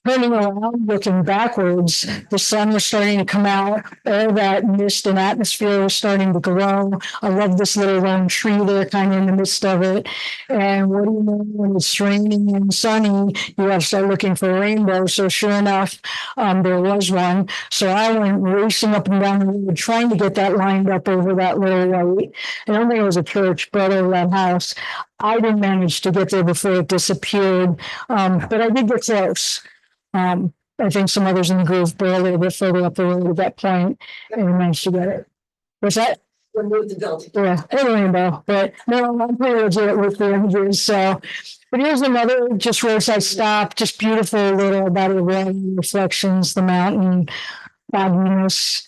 turning around, looking backwards, the sun was starting to come out. All that mist and atmosphere was starting to glow. I love this little lone tree there, kind of in the midst of it. And what do you know, when it's raining and sunny, you have to start looking for a rainbow. So sure enough, there was one. So I went racing up and down the road, trying to get that lined up over that little light. I don't think it was a church, but over that house. I didn't manage to get there before it disappeared, but I did get close. I think some others in the group were a little bit further up the road at that point and managed to get it. Was that? Remove the building. Yeah, a rainbow, but no, I'm pretty legit with the images, so. But here's another just roadside stop, just beautiful little body of water reflections, the mountain, fogginess,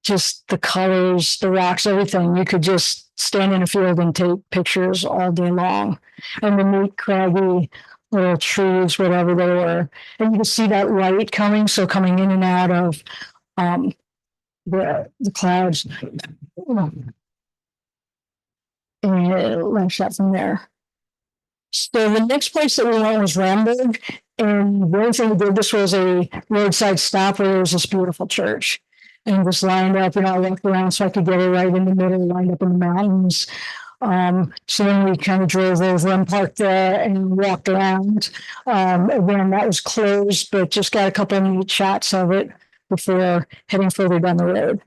just the colors, the rocks, everything. You could just stand in a field and take pictures all day long. And the neat, craggy little trees, whatever they were. And you can see that light coming, so coming in and out of the clouds. And last shot from there. So the next place that we went was Ramberg. And the only thing we did, this was a roadside stop where there was this beautiful church. And just lined up, I walked around so I could get it right in the middle, lined up in the mountains. So then we kind of drove over and parked there and walked around. Again, that was closed, but just got a couple of neat shots of it before heading further down the road.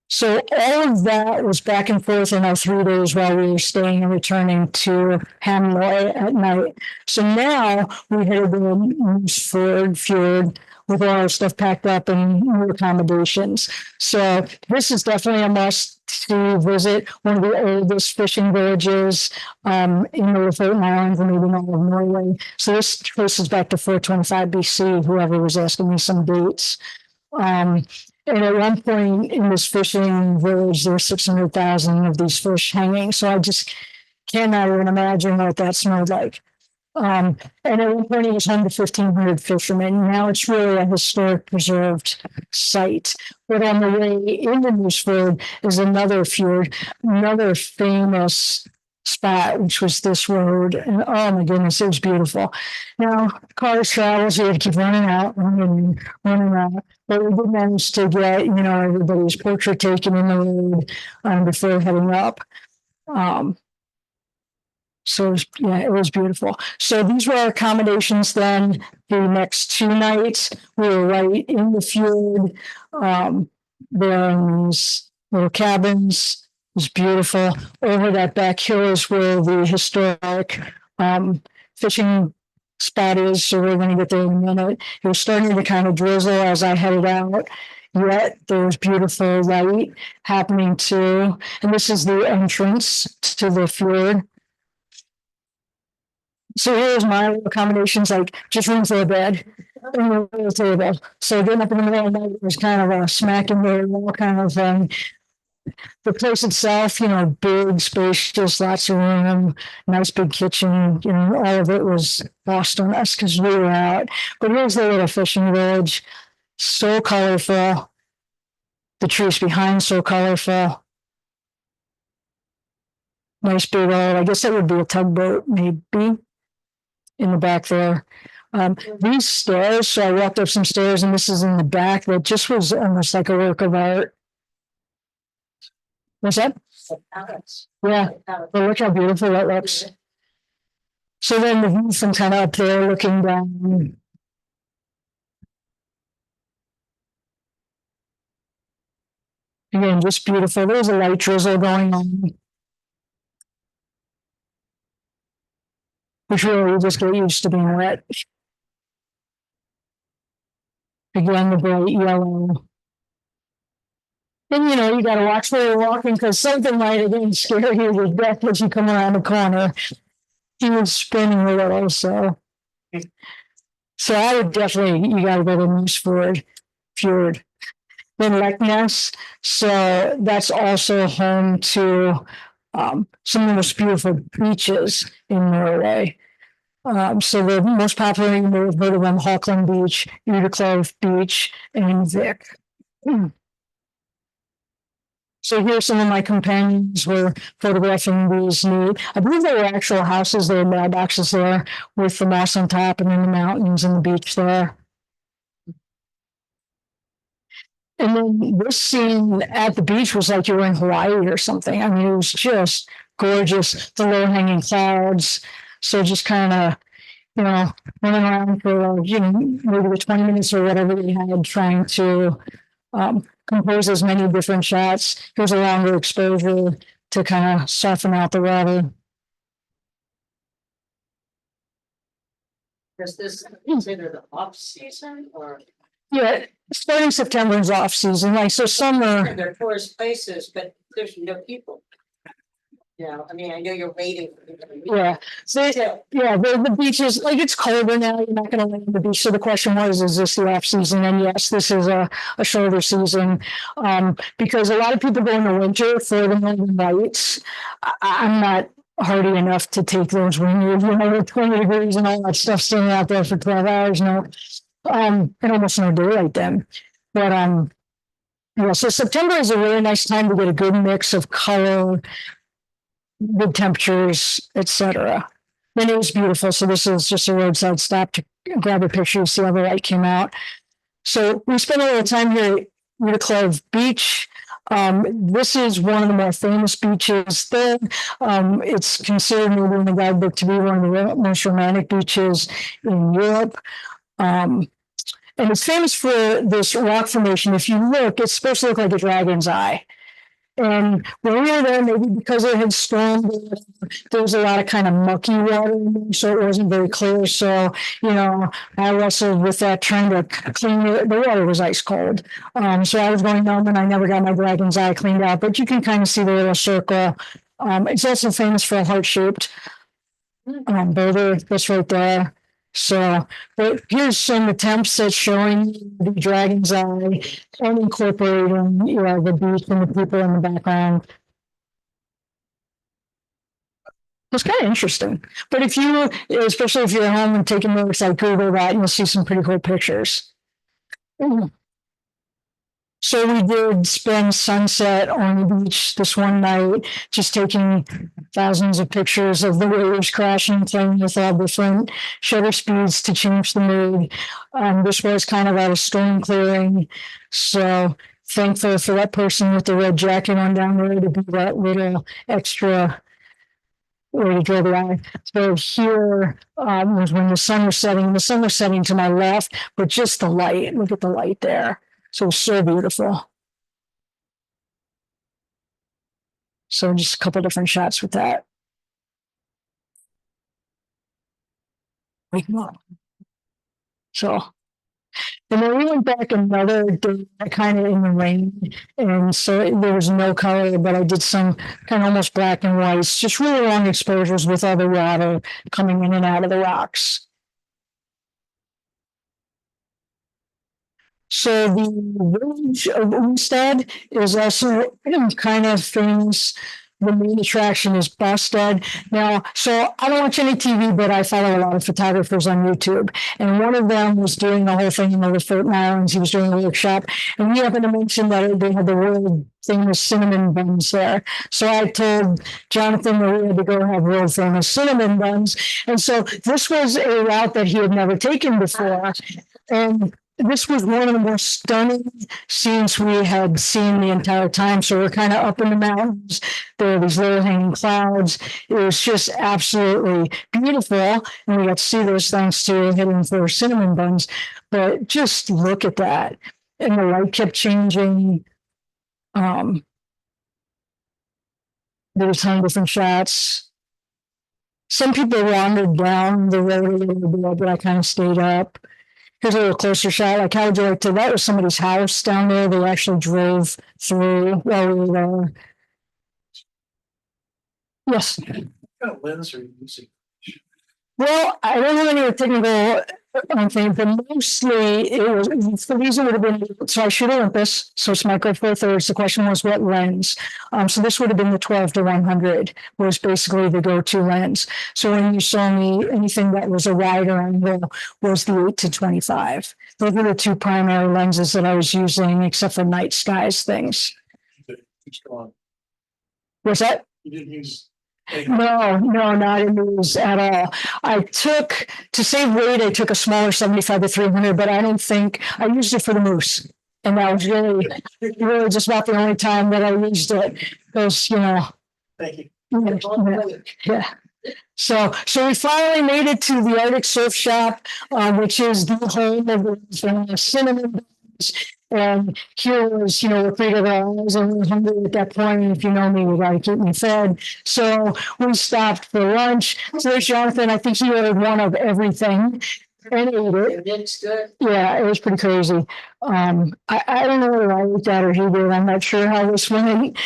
So all of that was back and forth in our 3 days while we were staying and returning to Hamloy at night. So now we headed to Mooseford Fjord with all our stuff packed up and new accommodations. So this is definitely a must to visit. One of the oldest fishing villages in the Lofoten Islands and maybe all of Norway. So this traces back to 425 BC, whoever was asking me some dates. And at one point in this fishing village, there were 600,000 of these fish hanging. So I just cannot even imagine what that smelled like. And at one point it was home to 1,500 fishermen. Now it's really a historic preserved site. But on the way into Mooseford is another fjord, another famous spot, which was this road. And oh my goodness, it was beautiful. Now, cars travel, so you had to keep running out. But we did manage to get, everybody's portrait taken in the road before heading up. So it was beautiful. So these were our accommodations then. The next 2 nights, we were right in the fjord. There in these little cabins. It was beautiful. Over that back hill is where the historic fishing spot is. So we're going to get there in a minute. It was starting to kind of drizzle as I headed out. Yet there was beautiful light happening too. And this is the entrance to the fjord. So here's my accommodations, like just room for a bed and a little table. So getting up in the middle of the night was kind of a smack in the wall kind of thing. The place itself, big, spacious, lots of room, nice big kitchen, all of it was lost on us because we were out. But here's the little fishing village, so colorful. The trees behind, so colorful. Nice big old, I guess that would be a tugboat, maybe, in the back there. These stairs, so I walked up some stairs, and this is in the back, that just was almost like a work of art. What's that? Yeah, but look how beautiful that looks. So then the view from kind of up there looking down. Again, just beautiful. There's a light drizzle going on. Which really you just get used to being wet. Again, the bright yellow. And you got to watch where you're walking because something might again scare you to death as you come around the corner. He was spinning a little, so I would definitely, you got to go to Mooseford Fjord. Then Leknes, so that's also home to some of the most beautiful beaches in Norway. So the most popular, you may have heard of them, Hawkland Beach, Uticlove Beach, and Vik. So here's some of my companions were photographing these new, I believe they were actual houses, there were mailboxes there with the moss on top and then the mountains and the beach there. And then this scene at the beach was like you were in Hawaii or something. I mean, it was just gorgeous, the low hanging clouds. So just kind of, running around for, maybe the 20 minutes or whatever we had trying to compose as many different shots. Here's a longer exposure to kind of soften out the water. Is this considered the off season or? Yeah, starting September is off season, like so summer. They're tourist places, but there's no people. Yeah, I mean, I know you're waiting. Yeah, so yeah, the beaches, like it's colder now, you're not gonna land on the beach. So the question was, is this the off season? And yes, this is a shoulder season. Because a lot of people go in the winter for the northern lights. I'm not hardy enough to take those when you're, with 20 degrees and all that stuff staying out there for 12 hours, no. And almost no daylight then. But yeah, so September is a really nice time to get a good mix of color, good temperatures, etc. Then it was beautiful. So this is just a roadside stop to grab a picture to see how the light came out. So we spent a little time here at Utica Beach. This is one of the more famous beaches there. It's considered maybe in the guidebook to be one of the most romantic beaches in Europe. And it's famous for this rock formation. If you look, it's supposed to look like a dragon's eye. And when we were there, maybe because it had stormed, there was a lot of kind of mucky water in there, so it wasn't very clear. So, I wrestled with that, trying to clean it. The water was ice cold. So I was going numb and I never got my dragon's eye cleaned out, but you can kind of see the little circle. It's also famous for a heart-shaped boulder that's right there. So, but here's some attempts at showing the dragon's eye and incorporating, the beach and the people in the background. It's kind of interesting. But especially if you're at home and taking notes, like Google that, and you'll see some pretty cool pictures. So we did spend sunset on the beach this one night, just taking thousands of pictures of the waves crashing, playing with all different shutter speeds to change the mood. This was kind of at a storm clearing. So thankful for that person with the red jacket on down there to be that little extra way to draw the eye. So here was when the sun was setting. The sun was setting to my left, but just the light. Look at the light there. So beautiful. So just a couple different shots with that. Wake them up. So, and then we went back another day, kind of in the rain, and so there was no color, but I did some kind of almost black and whites, just really long exposures with all the water coming in and out of the rocks. So the village of Umstead is also kind of famous. The main attraction is Bosted. Now, so I don't watch any TV, but I follow a lot of photographers on YouTube. And one of them was doing the whole thing in the Lofoten Islands. He was doing a workshop. And we happened to mention that they had the world famous cinnamon buns there. So I told Jonathan that we had to go have world famous cinnamon buns. And so this was a route that he had never taken before. And this was one of the more stunning scenes we had seen the entire time. So we're kind of up in the mountains. There are these low hanging clouds. It was just absolutely beautiful. And we got to see those thanks to hitting for cinnamon buns. But just look at that. And the light kept changing. There was 10 different shots. Some people wandered down the road a little bit, but I kind of stayed up. Here's a little closer shot. Like, how would you like to? That was somebody's house down there. They actually drove through while we were there. Yes. What kind of lens are you using? Well, I don't have any technical thing, but mostly it was for these. It would have been so I shoot Olympus, so it's micro four thirds. The question was what lens. So this would have been the 12 to 100 was basically the go-to lens. So when you saw me, anything that was a wider angle was the 8 to 25. Those were the two primary lenses that I was using, except for night skies things. What's that? You didn't use. No, not in these at all. To save weight, I took a smaller 75 to 300, but I don't think I used it for the moose. And that was really just about the only time that I used it because, Thank you. Yeah. So we finally made it to the Arctic Surf Shop, which is the home of the cinnamon buns. And here was, we're free to go. I was a little hungry at that point. And if you know me, we got to keep me fed. So we stopped for lunch. So there's Jonathan. I think he ordered one of everything. and ate it. It looks good. Yeah, it was pretty crazy. I don't know whether I ate that or he did. I'm not sure how this went,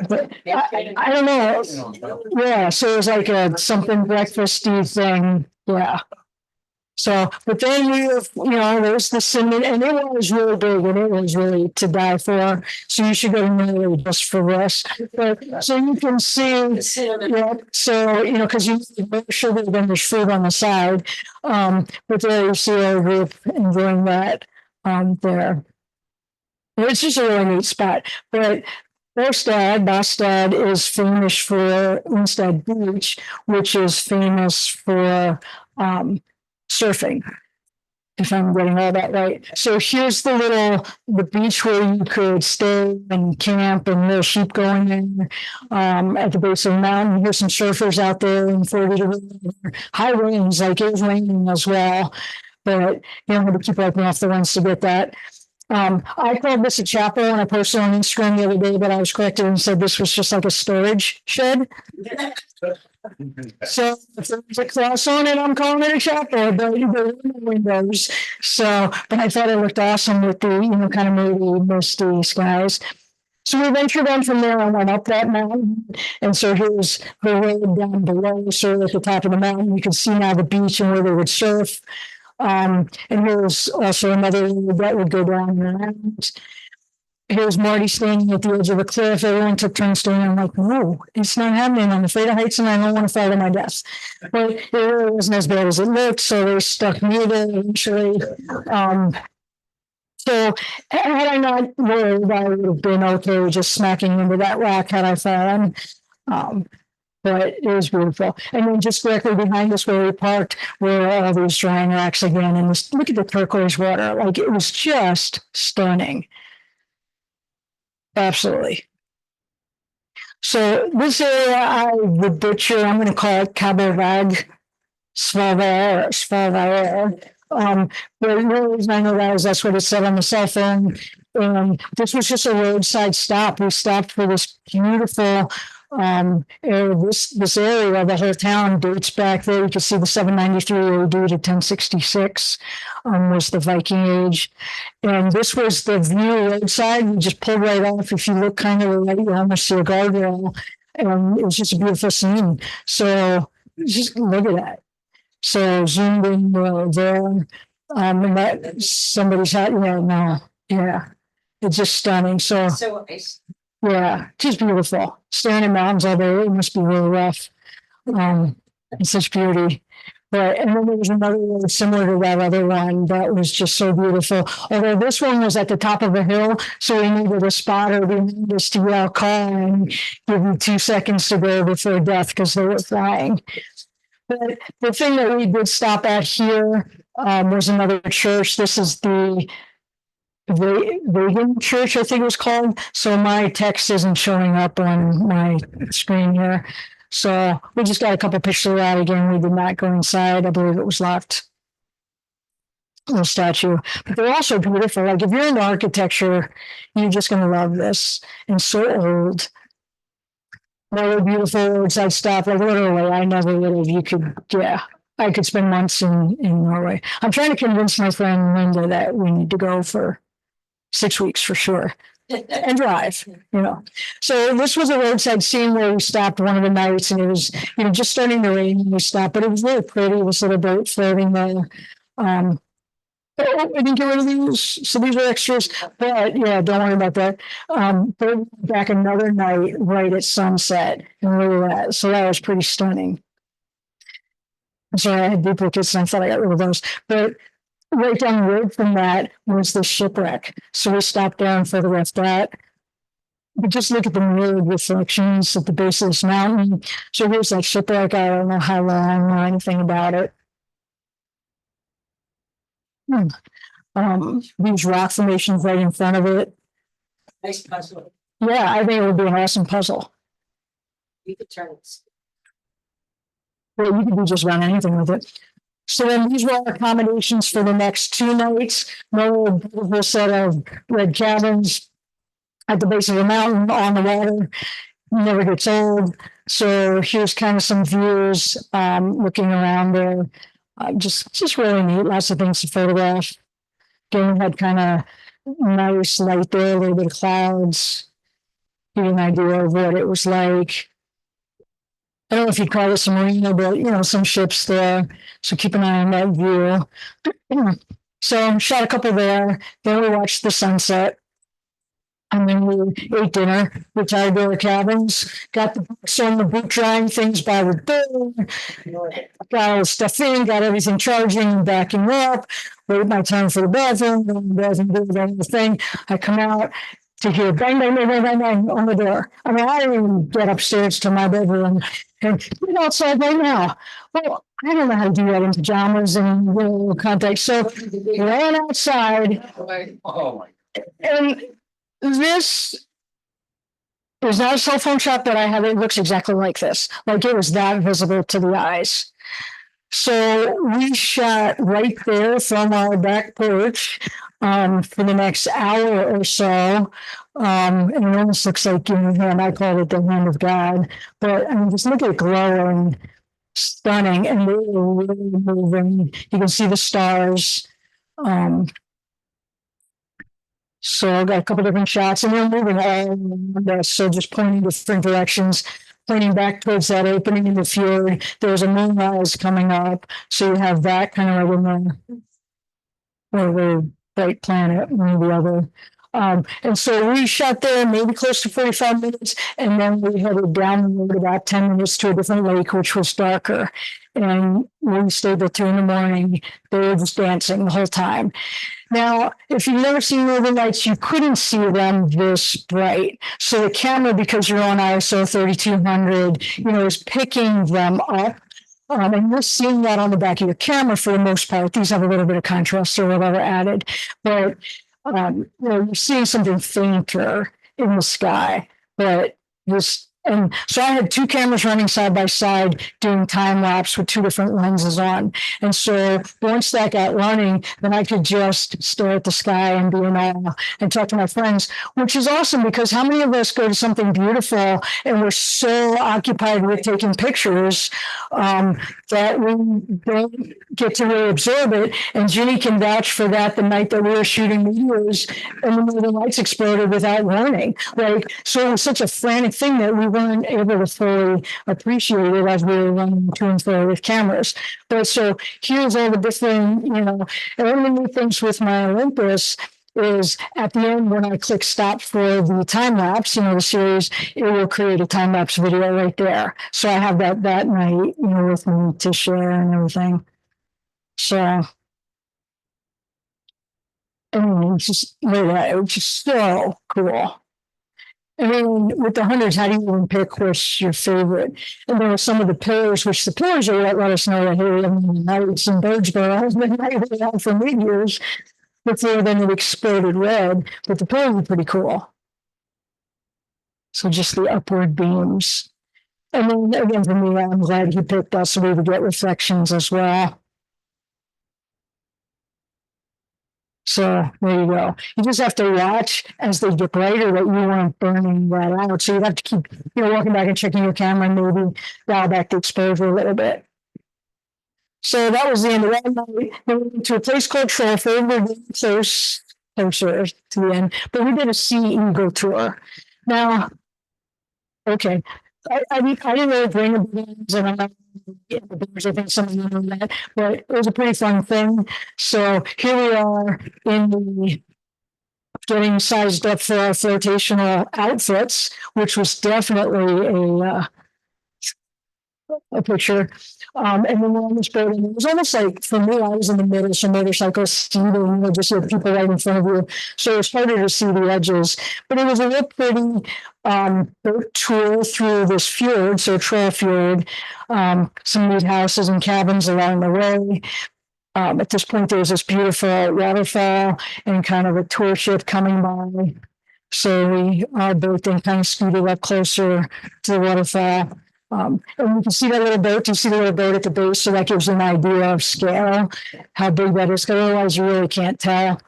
but I don't know. Yeah, so it was like a something breakfasty thing. Yeah. So, but then there's the cinnamon, and it was really big, and it was really to die for. So you should go to Norway just for this. But so you can see, The cinnamon. yeah. So because you make sure that then there's food on the side. But there you see our group enjoying that there. It's just a really neat spot. But Bostad is famous for Winstead Beach, which is famous for surfing, if I'm getting all that right. So here's the beach where you could stay and camp, and there's sheep going in at the base of the mountain. Here's some surfers out there in 40 degrees, high winds, like it was raining as well. But you don't have to keep wiping off the winds to get that. I called this a chapel and I posted on Instagram the other day, but I was corrected and said this was just like a storage shed. So if there's a cross on it, I'm calling it a chapel, but there were no windows. So, but I thought it looked awesome with the, kind of moody, misty skies. So we ventured on from there and went up that mountain. And so here's the road down below. So at the top of the mountain, you can see now the beach and where they would surf. And here's also another road that would go down around. Here's Marty standing at the edge of a cliff. Everyone took turns standing. I'm like, no, it's not happening. I'm afraid of heights and I don't want to fall to my death. But it really wasn't as bad as it looked. So they stuck me there eventually. So had I not worried, I would have been okay just smacking into that rock had I fallen. But it was beautiful. And then just directly behind us where we parked were all these drying rocks again. And look at the turquoise water. Like it was just stunning. Absolutely. So this area I would butcher. I'm going to call it Cabo Vag Svalbard. But the reason I know that is that's what it said on the cell phone. This was just a roadside stop. We stopped for this beautiful area. This area, the whole town dates back there. You can see the 793 AD to 1066 was the Viking Age. And this was the view roadside. You just pull right off. If you look kind of right, you almost see a guardrail. And it was just a beautiful scene. So just look at that. So zoomed in there. And that somebody's hat. Yeah. It's just stunning. So nice. yeah, just beautiful. Staring at mountains all day, it must be really rough. It's such beauty. But and then there was another one similar to that other one that was just so beautiful. Although this one was at the top of a hill, so we needed a spotter behind us to yell call and give you 2 seconds to go before death because they were flying. But the thing that we did stop at here was another church. This is the Vegan Church, I think it was called. So my text isn't showing up on my screen here. So we just got a couple pictures of that again. We did not go inside. I believe it was locked. Little statue. But they're also beautiful. Like if you're into architecture, you're just going to love this. And so old. Really beautiful roadside stop. Like literally, I never would have. I could spend months in Norway. I'm trying to convince my friend Linda that we need to go for 6 weeks for sure and drive, So this was a roadside scene where we stopped one of the nights and it was, just starting to rain and we stopped, but it was really pretty. This little boat floating there. I didn't get rid of these. So these are extras, but yeah, don't worry about that. But back another night right at sunset and we were at, so that was pretty stunning. I'm sorry, I had duplicates and I thought I got rid of those, but right down the road from that was the shipwreck. So we stopped there and photographed that. But just look at the mirrored reflections at the base of this mountain. So here's that shipwreck. I don't know how long or anything about it. These rock formations right in front of it. Nice puzzle. Yeah, I think it would be an awesome puzzle. You could turn it. Well, you could do just about anything with it. So then these were our accommodations for the next 2 nights. Another beautiful set of red cabins at the base of the mountain on the water. Never gets old. So here's kind of some views looking around there. Just really neat. Lots of things to photograph. Game had kind of nice light there, a little bit of clouds. Give you an idea of what it was like. I don't know if you'd call this a marina, but some ships there. So keep an eye on that view. So shot a couple there. Then we watched the sunset. And then we ate dinner, retired to our cabins, got the books on the boot drying things by the door, got all the stuff in, got everything charging, backing up, wait my time for the bathroom, go in the bathroom, do the thing. I come out to hear bang, bang, bang, bang, bang, bang on the door. I mean, I didn't even get upstairs to my bedroom and get outside right now. Well, I don't know how to do that in pajamas and context. So ran outside. Oh my. And this is not a cell phone shot that I have. It looks exactly like this. Like it was that visible to the eyes. So we shot right there from our back porch for the next hour or so. And it almost looks like, I call it the hand of God. But I mean, just look at it glowing, stunning, and they were really moving. You can see the stars. So I got a couple different shots, and we're moving all around us. So just pointing different directions, pointing back towards that opening in the fjord. There's a moonrise coming up, so you have that kind of like in the bright planet, one or the other. And so we shot there maybe close to 45 minutes, and then we headed down the road about 10 minutes to a different lake, which was darker. And we stayed there 2 a.m. They were just dancing the whole time. Now, if you've never seen Northern Lights, you couldn't see them this bright. So the camera, because you're on ISO 3200, is picking them up. And you're seeing that on the back of your camera for the most part. These have a little bit of contrast or whatever added. But, you're seeing something fainter in the sky. But and so I had 2 cameras running side by side doing time lapse with 2 different lenses on. And so once that got running, then I could just stare at the sky and be in awe and talk to my friends, which is awesome because how many of us go to something beautiful and we're so occupied with taking pictures that we don't get to really absorb it. And Ginny can vouch for that the night that we were shooting videos and the Northern Lights exploded without warning. So it was such a frantic thing that we weren't able to fully appreciate it as we were running to and fro with cameras. But so here's all the different, and one of the things with my Olympus is at the end when I click stop for the time lapse, the series, it will create a time lapse video right there. So I have that night, with me to share and everything. So anyway, it's just it was just so cool. I mean, with the hundreds, how do you even pick what's your favorite? And there were some of the pillars, which the pillars are what let us know that, hey, nights and birds go on for meteors before then it exploded red. But the pillars are pretty cool. So just the upward beams. And then again, for me, I'm glad he picked us so we would get reflections as well. So there you go. You just have to watch as they get brighter that you weren't burning that out. So you have to keep, walking back and checking your camera and maybe dial back the exposure a little bit. So that was the end of that night. Then we went to a place called Trafford. We're closer to the end, but we did a sea eagle tour. Now, okay, I didn't really bring a balloons and I'm not I think some of you know that, but it was a pretty fun thing. So here we are in the getting sized up for our flotational outfits, which was definitely a picture. And then we're on this boat, and it was almost like, for me, I was in the middle, so motorcycles speeding, just people right in front of you. So it was harder to see the edges. But it was a real pretty boat tour through this fjord, so Troll Fjord, some neat houses and cabins along the way. At this point, there was this beautiful waterfall and kind of a tour ship coming by. So our boat then kind of scooted up closer to the waterfall. And you can see that little boat. You see the little boat at the base, so that gives you an idea of scale, how big that is, because otherwise you really can't tell.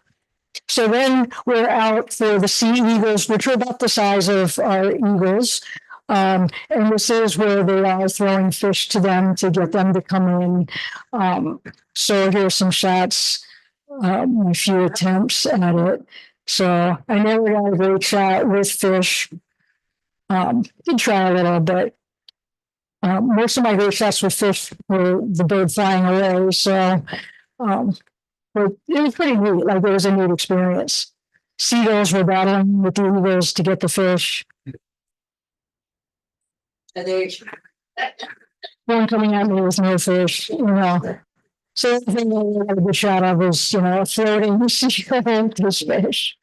So then we're out for the sea eagles, which are about the size of our eagles. And this is where they are throwing fish to them to get them to come in. So here are some shots, a few attempts at it. So I never got a great shot with fish. Did try a little, but most of my great shots with fish were the bird flying away. So, but it was pretty neat. Like it was a neat experience. Seagulls were battling with the eagles to get the fish. And they, One coming at me with no fish, you know. So the thing that I had a good shot of was, you know, a floating seagull with this fish.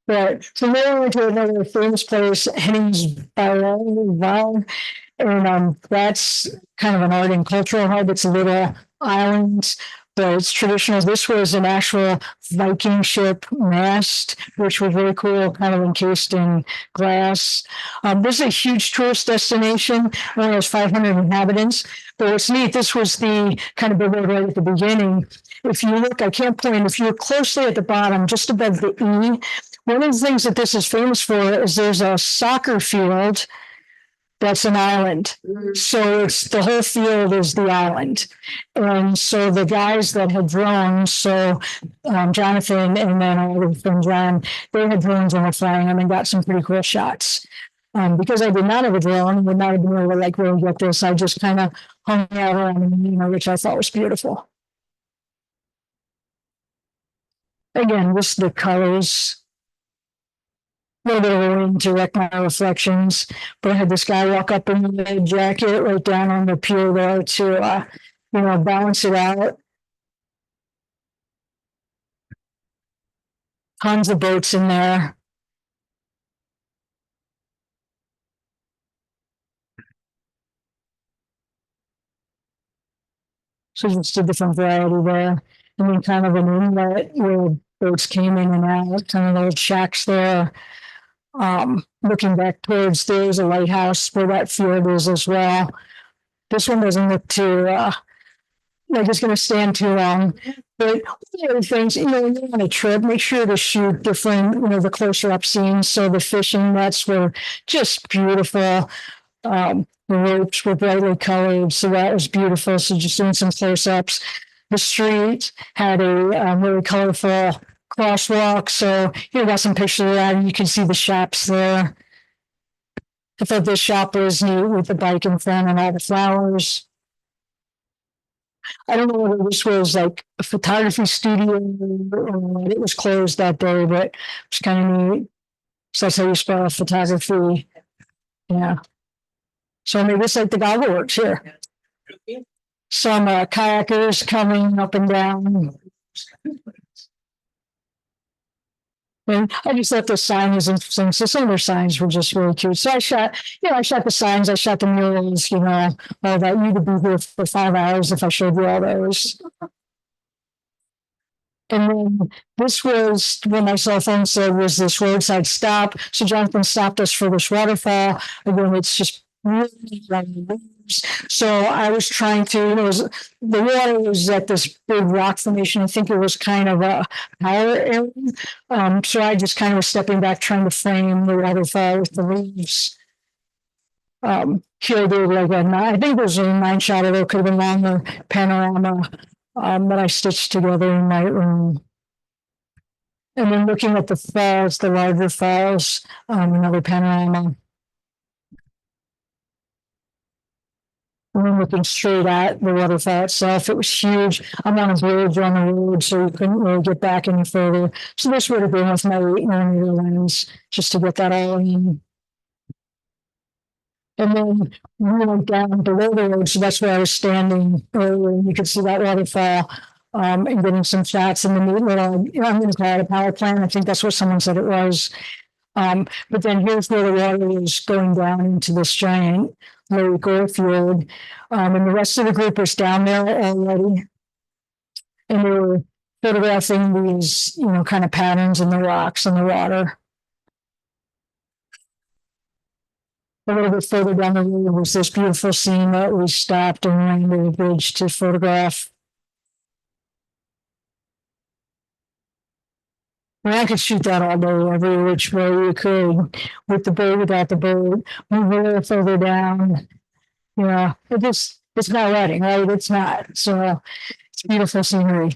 But so then I went to another famous place, Henning's Valerie, and that's kind of an art and cultural hub. It's a little island, but it's traditional. This was an actual Viking ship mast, which was really cool, kind of encased in glass. This is a huge tourist destination. Only has 500 inhabitants. But what's neat, this was the kind of billboard right at the beginning. If you look, I can't point, if you look closely at the bottom, just above the E, one of the things that this is famous for is there's a soccer field that's an island. So it's the whole field is the island. And so the guys that had drones, so Jonathan and then our friend John, they had drones and were flying them and got some pretty cool shots. Because I did not have a drone, would not have been able to like really get this. I just kind of hung out around the marina, which I thought was beautiful. Again, just the colors. A little bit of rain to wreck my reflections, but I had this guy walk up in the red jacket right down on the pier there to, you know, balance it out. Tons of boats in there. So just a different variety there. And then kind of an inlet where boats came in and out, kind of those shacks there. Looking back towards, there's a lighthouse where that field is as well. This one doesn't look too, like it's going to stand too long. But the other things, you know, when you're on a trip, make sure to shoot different, you know, the closer up scenes. So the fishing nets were just beautiful. The ropes were brightly colored, so that was beautiful. So just doing some close ups. The street had a really colorful crosswalk. So you got some pictures of that, and you can see the shops there. I thought this shop was neat with the bike in front and all the flowers. I don't know whether this was like a photography studio or it was closed that day, but it's kind of neat. So that's how you spell photography. Yeah. So maybe it's like the goggle works here. Some kayakers coming up and down. And I just thought the sign was interesting. So some of their signs were just really cute. So I shot the signs, I shot the murals, you know, all that. You could be here for 5 hours if I showed you all those. And then this was what my cell phone said was this roadside stop. So Jonathan stopped us for this waterfall. Again, it's just really running waves. So I was trying to, it was, the water was at this big rock formation. I think it was kind of a higher area. So I just kind of was stepping back, trying to frame the waterfall with the leaves. Here they were like I think it was a 9-shot, or it could have been longer panorama that I stitched together in my room. And then looking at the falls, the larger falls, another panorama. And then looking straight at the waterfall itself, it was huge. I'm on a bridge on the road, so you couldn't really get back any further. So this would have been with my 8mm lens, just to get that all in. And then we went down below the road, so that's where I was standing earlier, and you could see that waterfall, and getting some shots in the neat little, you know, I'm going to call it a power plant. I think that's what someone said it was. But then here's where the water is going down into this giant lake or field. And the rest of the group was down there already. And they were photographing these, you know, kind of patterns in the rocks and the water. A little bit further down the road was this beautiful scene that we stopped and ran to the bridge to photograph. mean, I could shoot that all day, every which way you could, with the boat, without the boat, move a little further down. You know, it's not wetting, right? It's not. So it's beautiful scenery.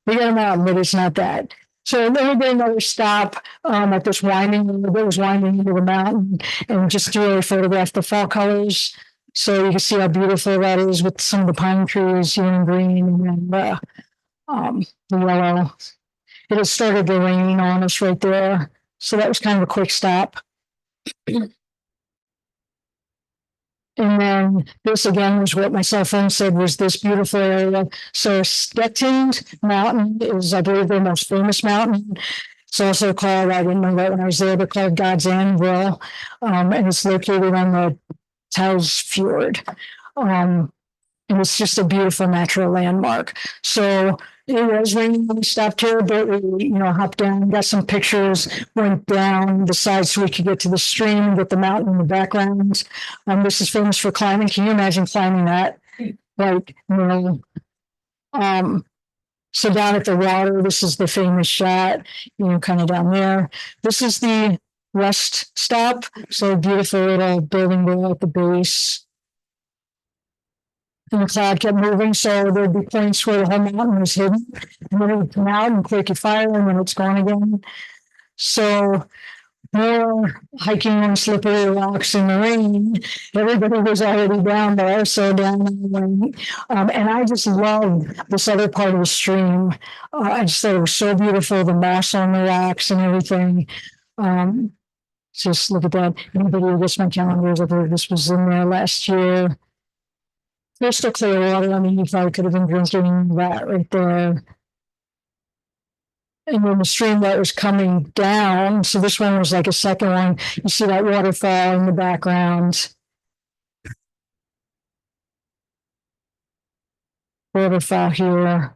We got a mountain, but it's not that. So then we did another stop at this winding road that was winding into the mountain, and just to really photograph the fall colors. So you can see how beautiful that is with some of the pine trees, and green, and then the yellow. It had started to rain on us right there. So that was kind of a quick stop. And then this again was what my cell phone said was this beautiful area. So Stettend Mountain is, I believe, their most famous mountain. It's also called, I didn't know that when I was there, but called God's Anvil. And it's located on the Taus Fjord. And it's just a beautiful natural landmark. So it was raining when we stopped here, but we, hopped down, got some pictures, went down the side so we could get to the stream, get the mountain in the background. This is famous for climbing. Can you imagine climbing that? Like, so down at the water, this is the famous shot, kind of down there. This is the rest stop. So beautiful little building there at the base. And the cloud kept moving, so there'd be points where the whole mountain was hidden, and then it would come out and quick fire, and then it's gone again. So more hiking on slippery rocks in the rain. Everybody was already down there, so down in the rain. And I just loved this other part of the stream. I just thought it was so beautiful, the moss on the rocks and everything. Just look at that. Anybody who gets my calendars, I believe this was in there last year. Crystal clear water. I mean, you probably could have been drinking that right there. And then the stream that was coming down. So this one was like a second one. You see that waterfall in the background. Waterfall here.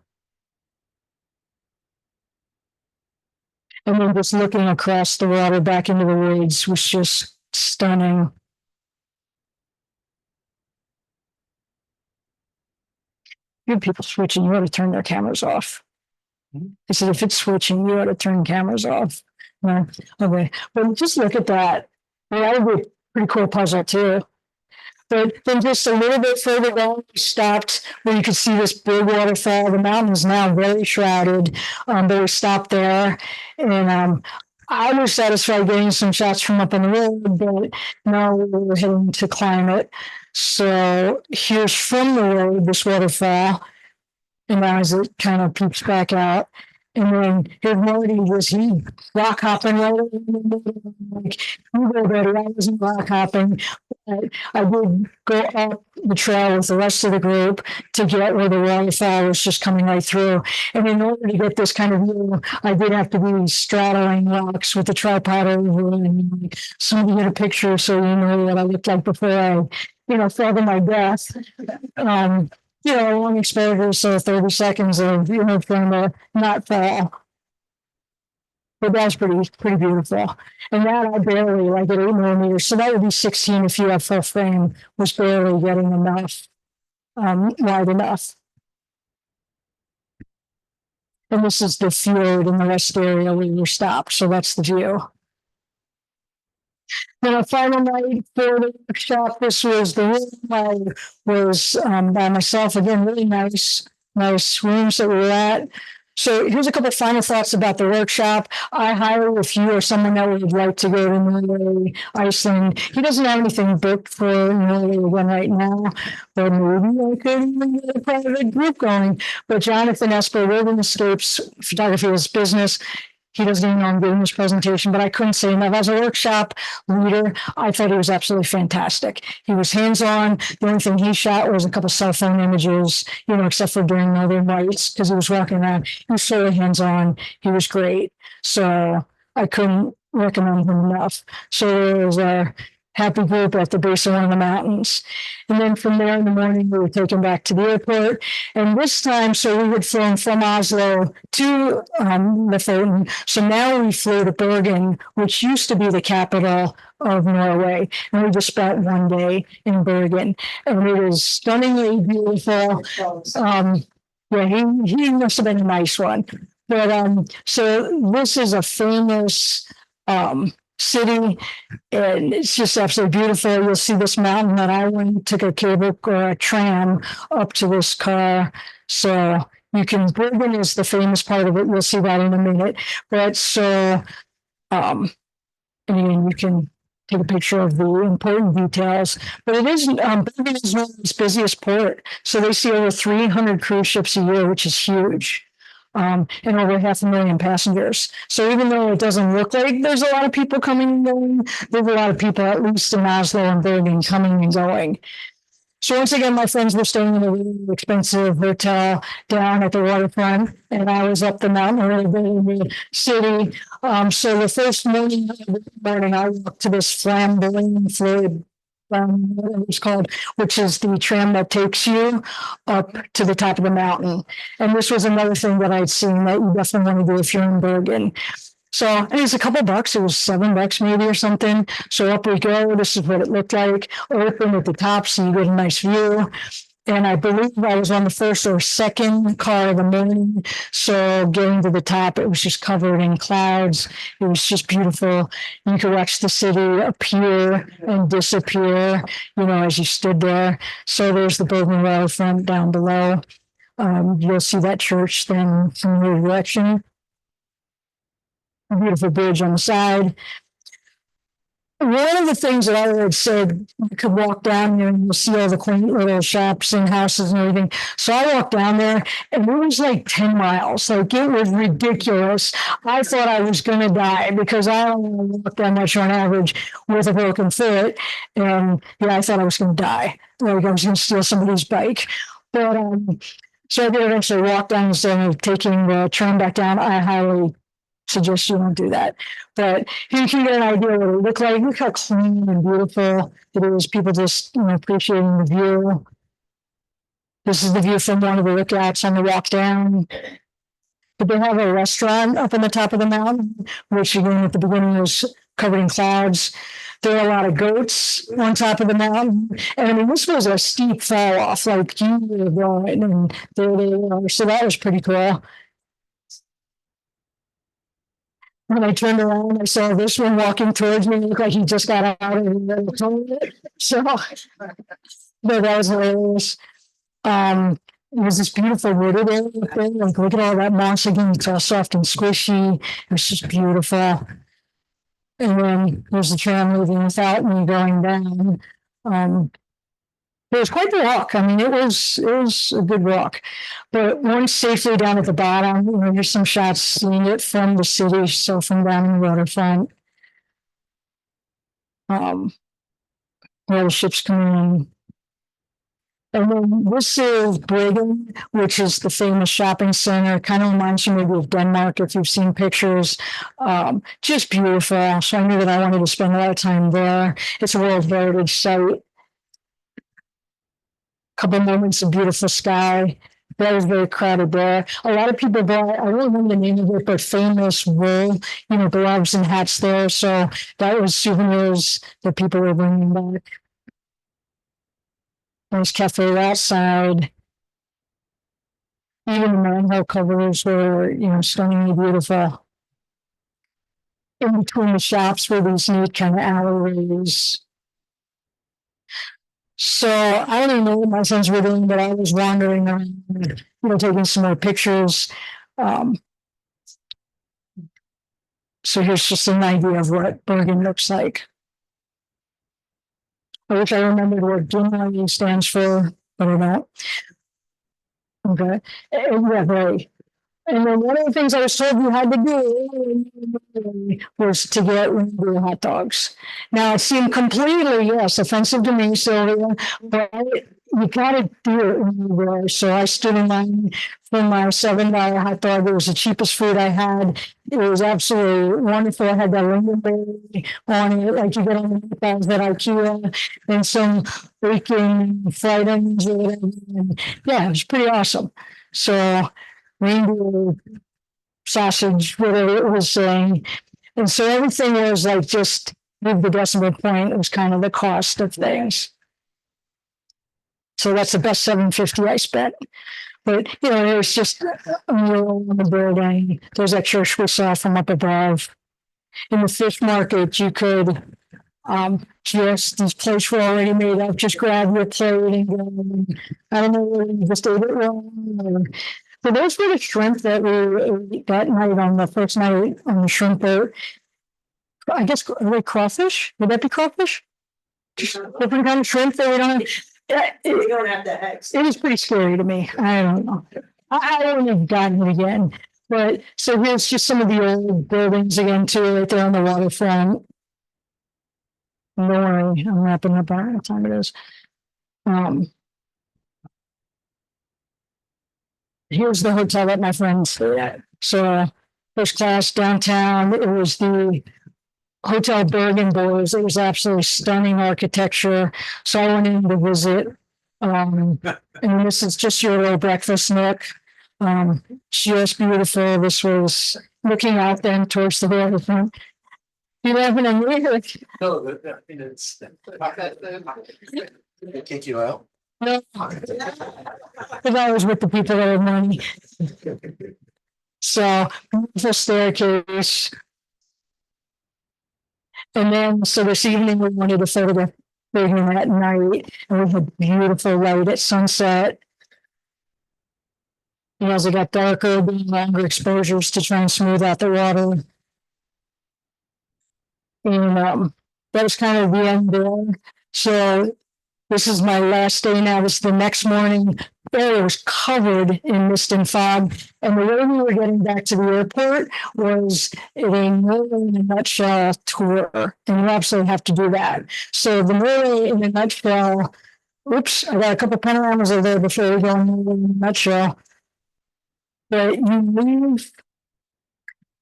And then just looking across the water back into the woods was just stunning. You people switching, you ought to turn their cameras off. I said, if it's switching, you ought to turn cameras off. No, okay, but just look at that. Well, that would be a pretty cool puzzle too. But then just a little bit further down, we stopped where you could see this big waterfall. The mountain is now very shrouded, but we stopped there. And I was satisfied getting some shots from up on the road, but now we were heading to climb it. So here's from the road, this waterfall. And as it kind of peeps back out. And then here's Marty, was he rock hopping right over the like, you go better, I wasn't rock hopping. But I did go up the trail with the rest of the group to get where the waterfall was just coming right through. And in order to get this kind of view, I did have to be straddling rocks with the tripod over and like, somebody get a picture so you know what I looked like before I, fell to my death. Long exposure, so 30 seconds of, trying to not fall. But that's pretty beautiful. And that I barely, like at 8mm, so that would be 16 if you have full frame, was barely getting enough, wide enough. And this is the fjord in the rest area where you stopped, so that's the view. Then a final night for the workshop. This was the room I was by myself. Again, really nice rooms that we were at. So here's a couple of final thoughts about the workshop. I hire if you or someone that would like to go to Norway, Iceland. He doesn't have anything booked for Norway again right now, but maybe I could even get a private group going. But Jonathan Esper, Urban Escapes Photography is business. He doesn't even know I'm doing this presentation, but I couldn't say enough. As a workshop leader, I thought he was absolutely fantastic. He was hands-on. The only thing he shot was a couple cell phone images, except for during Northern Lights, because he was walking around. He was so hands-on. He was great. So I couldn't recommend him enough. So there was a happy group at the base of one of the mountains. And then from there in the morning, we were taken back to the airport. And this time, so we had flown from Oslo to Lofoten. So now we flew to Bergen, which used to be the capital of Norway. And we just spent one day in Bergen. And it is stunningly beautiful. He must have been a nice one. But so this is a famous city, and it's just absolutely beautiful. You'll see this mountain that I went, took a cable or a tram up to this car. So you can, Bergen is the famous part of it. You'll see that in a minute. But so, and you can take a picture of the important details. But it is, Bergen is Norway's busiest port. So they see over 300 cruise ships a year, which is huge. And over 500,000 passengers. So even though it doesn't look like there's a lot of people coming and going, there's a lot of people, at least in Oslo and Bergen, coming and going. So once again, my friends were staying in a really expensive hotel down at the waterfront, and I was up the mountain a little bit in the city. So the first morning, I walked to this flamboyant fluid, whatever it's called, which is the tram that takes you up to the top of the mountain. And this was another thing that I'd seen that you definitely want to do if you're in Bergen. So it was a couple bucks. It was $7 maybe or something. So up we go. This is what it looked like. Open at the top, so you get a nice view. And I believe I was on the first or second car of the morning. So getting to the top, it was just covered in clouds. It was just beautiful. You could watch the city appear and disappear, as you stood there. So there's the Bergen waterfront down below. You'll see that church then from the direction. A beautiful bridge on the side. One of the things that I would say, you could walk down there and you'll see all the quaint little shops and houses and everything. So I walked down there and it was like 10 miles. Like it was ridiculous. I thought I was going to die because I don't want to walk that much on average with a broken foot. And I thought I was going to die. Like I was going to steal somebody's bike. But so I did eventually walk down instead of taking the tram back down. I highly suggest you don't do that. But here you can get an idea what it looked like. Look how clean and beautiful it is. People just appreciating the view. This is the view from one of the lookouts on the walk down. But they have a restaurant up on the top of the mountain, which again at the beginning was covered in clouds. There are a lot of goats on top of the mountain. And I mean, this was a steep fall off, like you were going, and there they were. So that was pretty cool. When I turned around, I saw this one walking towards me. It looked like he just got out of the toilet. So, but that was hilarious. It was this beautiful wooded area thing. Like, look at all that moss again. It's all soft and squishy. It was just beautiful. And then there's the tram moving without me going down. It was quite the walk. I mean, it was a good walk. But once safely down at the bottom, here's some shots seeing it from the city, so from down the waterfront. Where the ships coming in. And then this is Bryggen, which is the famous shopping center. Kind of reminds you maybe of Denmark if you've seen pictures. Just beautiful. So I knew that I wanted to spend a lot of time there. It's a World Heritage Site. Couple moments of beautiful sky. That was very crowded there. A lot of people bought, I don't remember the name of it, but famous wool, gloves and hats there. So that was souvenirs that people were bringing back. There's cafe outside. Even the manhole covers were, stunningly beautiful. In between the shops were these neat kind of alleyways. So I don't know what my sons were doing, but I was wandering around, taking some more pictures. So here's just an idea of what Bergen looks like. I wish I remembered what Gimli stands for, but I don't. Okay. Yeah, right. And then one of the things I was told you had to do was to get reindeer hot dogs. Now it seemed completely, offensive to me, Sylvia, but you gotta do it when you're there. So I stood in line for my $7 hot dog. It was the cheapest food I had. It was absolutely wonderful. I had that lingonberry on it, like you get on the meatballs at IKEA, and some freaking fried onions or whatever. And it was pretty awesome. So reindeer sausage, whatever it was saying. And so everything was like just with the decimal point, it was kind of the cost of things. So that's the best $7.50 I spent. But, you know, there's just a mural on the building. There's that church we saw from up above. In the fish market, you could, just, these plates were already made up, just grab your plate and go. I don't know whether you just ate it wrong or, so those were the shrimp that we ate that night on the first night on the shrimp boat. I guess, are they crawfish? Would that be crawfish? Just different kind of shrimp that we don't have. Yeah, We don't have the eggs. it was pretty scary to me. I don't know. I wouldn't have gotten it again. But so here's just some of the old buildings again too, right there on the waterfront. Don't worry, I'm wrapping up on what time it is. Here's the hotel that my friends stayed at. So first class downtown. It was the Hotel Bergen Boys. It was absolutely stunning architecture. So I went in to visit. And this is just your little breakfast nook. Just beautiful. This was looking out then towards the waterfront. You laughing at me? No, I mean, it's. They kick you out. No. Because I was with the people that had money. So beautiful staircase. And then, so this evening we wanted to photograph Bergen at night, and we had beautiful light at sunset. And as it got darker, longer exposures to try and smooth out the water. And that was kind of the end there. So this is my last day now. This is the next morning. Area was covered in mist and fog. And the way we were getting back to the airport was a Norway in a nutshell tour. And you absolutely have to do that. So the Norway in a nutshell, oops, I got a couple panoramas over there before we go in a nutshell. But you leave.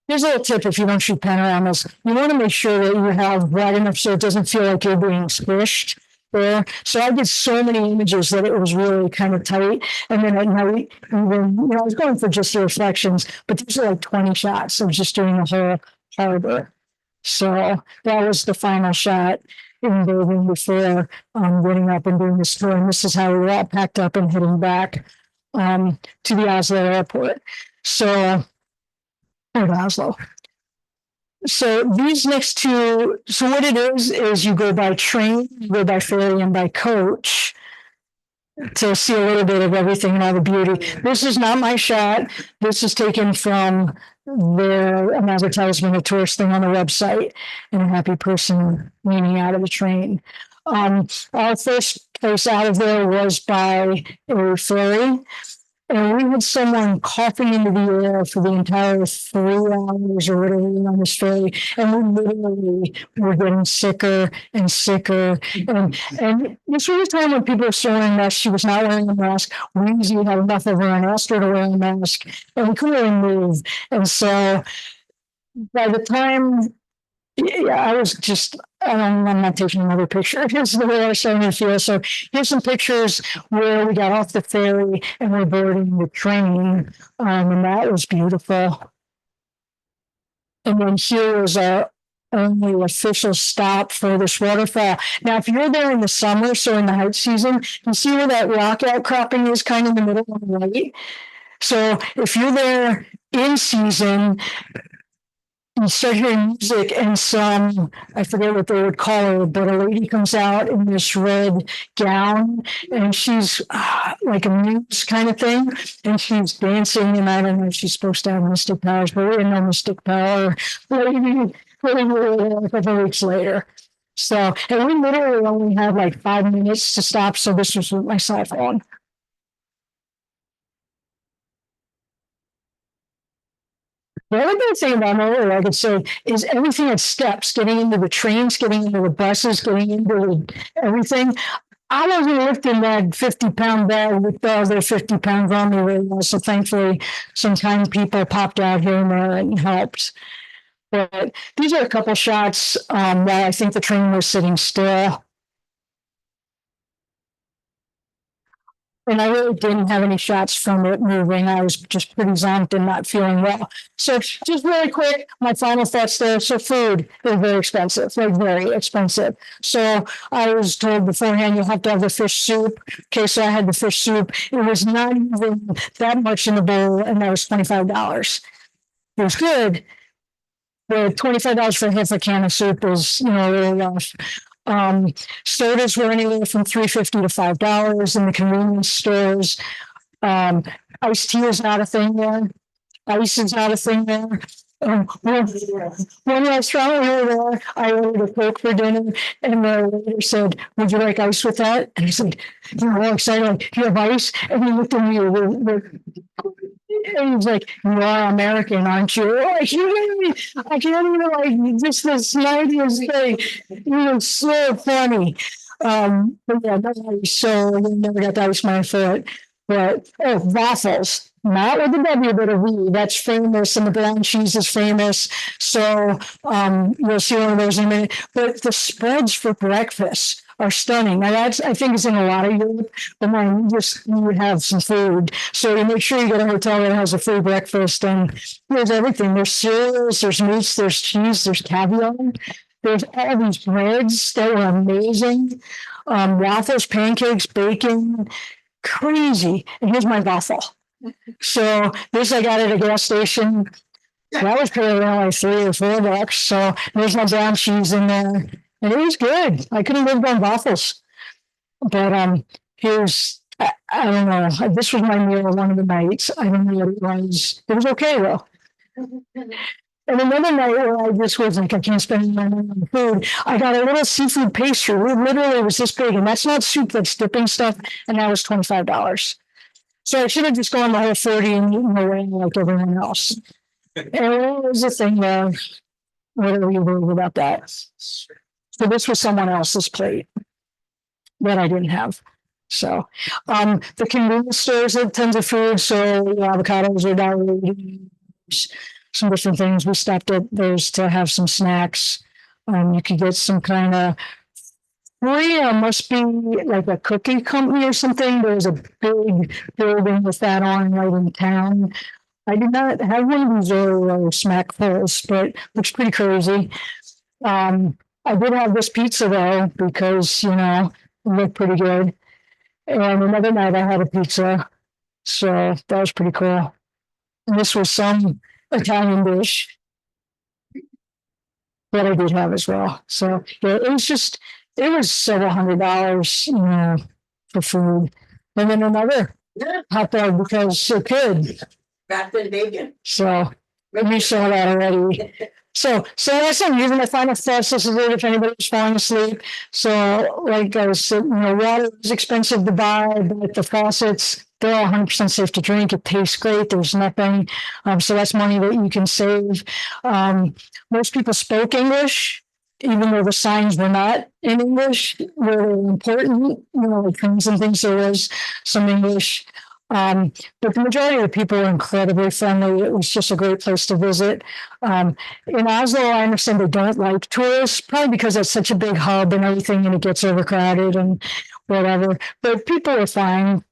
Here's a little tip if you don't shoot panoramas. You want to make sure that you have wide enough so it doesn't feel like you're being squished there. So I did so many images that it was really kind of tight. And then at night, even, I was going for just the reflections, but these are like 20 shots of just doing the whole harbor. So that was the final shot in Bergen before getting up and doing this tour. And this is how we were all packed up and heading back to the Oslo airport. So, Oslo. So these next two, so what it is you go by train, you go by ferry, and by coach to see a little bit of everything and all the beauty. This is not my shot. This is taken from their, an advertisement, a tourist thing on the website, and a happy person leaning out of the train. Our first place out of there was by a ferry. And we had someone coughing into the air for the entire 3 hours or whatever on this ferry. And we literally were getting sicker and sicker. And this was a time when people were still wearing masks. She was not wearing a mask. We had enough of her and asked her to wear a mask. And we couldn't really move. And so by the time, I was just, I'm not taking another picture. Here's the way I was starting to feel. So here's some pictures where we got off the ferry and we're boarding the train. And that was beautiful. And then here was our only official stop for this waterfall. Now, if you're there in the summer, so in the height season, you see where that rock outcropping is kind of in the middle on the right. So if you're there in season, you start hearing music and some, I forget what they would call her, but a lady comes out in this red gown and she's like a muse kind of thing. And she's dancing and I don't know if she's supposed to have mystic powers, but we had no mystic power. A couple of weeks later. So, and we literally only had like 5 minutes to stop. So this was with my cell phone. The other big thing about Norway, I could say, is everything at steps, getting into the trains, getting into the buses, getting into everything. I wasn't lifting that 50-pound bag with all their 50 pounds on me very well. So thankfully, some kind people popped out here and there and helped. But these are a couple shots where I think the train was sitting still. And I really didn't have any shots from it moving. I was just pretty zonked and not feeling well. So just really quick, my final thoughts there. So food is very expensive, like very expensive. So I was told beforehand, you'll have to have the fish soup. Okay, so I had the fish soup. It was not even that much in the bowl, and that was $25. It was good. But $25 for half a can of soup is, really rough. Sodas were anywhere from $3.50 to $5 in the convenience stores. Iced tea is not a thing there. Ice is not a thing there. One restaurant we were there, I ordered a Coke for dinner, and the waiter said, "Would you like ice with that?" And I said, "You're all excited, like, you have ice?" And he looked at me, and he was like, "You are American, aren't you?" Like, I can't even, like, just the slightest thing. It was so funny. But yeah, no ice, so we never got the ice man for it. But, oh, waffles, not with the W, but a V, that's famous, and the brown cheese is famous. So, you'll see one of those in a minute. But the spreads for breakfast are stunning. Now that's, I think, is in a lot of Europe, but man, you would have some food. So you make sure you get a hotel that has a free breakfast, and there's everything. There's cereals, there's meats, there's cheese, there's caviar. There's all these breads that were amazing. Waffles, pancakes, bacon, crazy. And here's my waffle. So this I got at a gas station. That was probably around like $3 or $4. So there's my brown cheese in there. And it was good. I could have lived on waffles. But here's, I don't know. This was my meal one of the nights. I don't know what it was. It was okay though. And another night where I just was like, I can't spend any money on the food. I got a little seafood pastry. It literally was this big, and that's not soup, that's dipping stuff. And that was $25. So I should have just gone the whole 30 and eaten away like everyone else. And it was a thing there. Whatever you believe about that. So this was someone else's plate that I didn't have. So the convenience stores had tons of food. So avocados are $1.80. Some different things. We stopped at those to have some snacks. You could get some kind of Korea must be like a cookie company or something. There was a big building with that on right in town. I did not have one of these Oreo smackfuls, but looks pretty crazy. I did have this pizza though, because, it looked pretty good. And another night I had a pizza. So that was pretty cool. And this was some Italian dish that I did have as well. So yeah, it was several $100s, for food. And then another hot dog because it could. Wrapped in bacon. So you saw that already. So that's it. Using my final thoughts. This is it. If anybody's falling asleep. So like I was saying, water is expensive to buy, but the faucets, they're all 100% safe to drink. It tastes great. There's nothing. So that's money that you can save. Most people spoke English, even though the signs were not in English, were important, like things and things, there was some English. But the majority of the people were incredibly friendly. It was just a great place to visit. In Oslo, I understand they don't like tourists, probably because it's such a big hub and everything, and it gets overcrowded and whatever. But people are fine.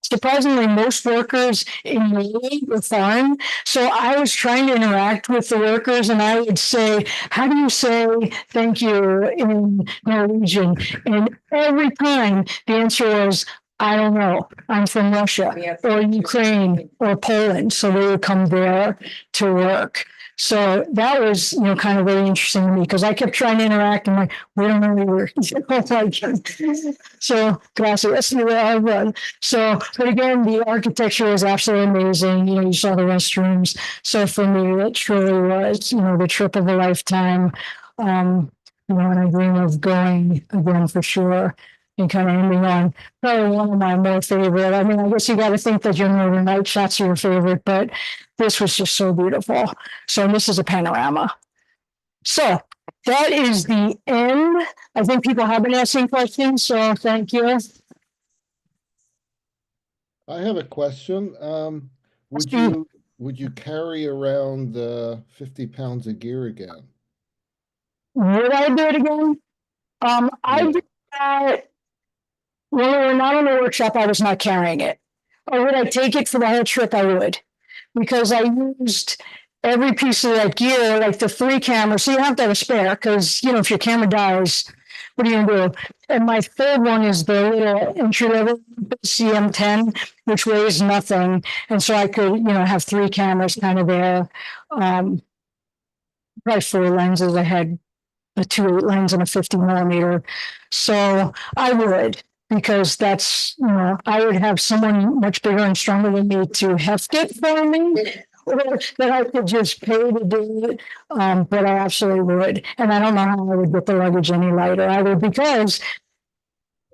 Surprisingly, most workers in Norway were foreign. So I was trying to interact with the workers, and I would say, "How do you say thank you in Norwegian?" And every time the answer was, "I don't know. I'm from Russia or Ukraine or Poland." So they would come there to work. So that was, kind of very interesting to me because I kept trying to interact and like, we don't know where So gracias, So, but again, the architecture was absolutely amazing. You saw the restrooms. So for me, it truly was, the trip of a lifetime. And I dream of going again for sure. And kind of ending on probably one of my more favorite. I mean, I guess you got to think that your Northern Night shots are your favorite, but this was just so beautiful. So this is a panorama. So that is the end. I think people have been asking questions, so thank you. I have a question. Would Steve. you carry around 50 pounds of gear again? Would I do it again? I Yeah. did that When we were not on the workshop, I was not carrying it. Or would I take it for the whole trip? I would. Because I used every piece of that gear, like the 3 cameras. So you have to have a spare because, you know, if your camera dies, what are you going to do? And my third one is the little entry level CM10, which weighs nothing. And so I could, you know, have 3 cameras kind of there. Probably 4 lenses. I had a 2.8 lens and a 50mm. So I would, because that's, you know, I would have someone much bigger and stronger than me to heft it for me. That I could just pay to do it, but I absolutely would. And I don't know how I would get the luggage any lighter either, because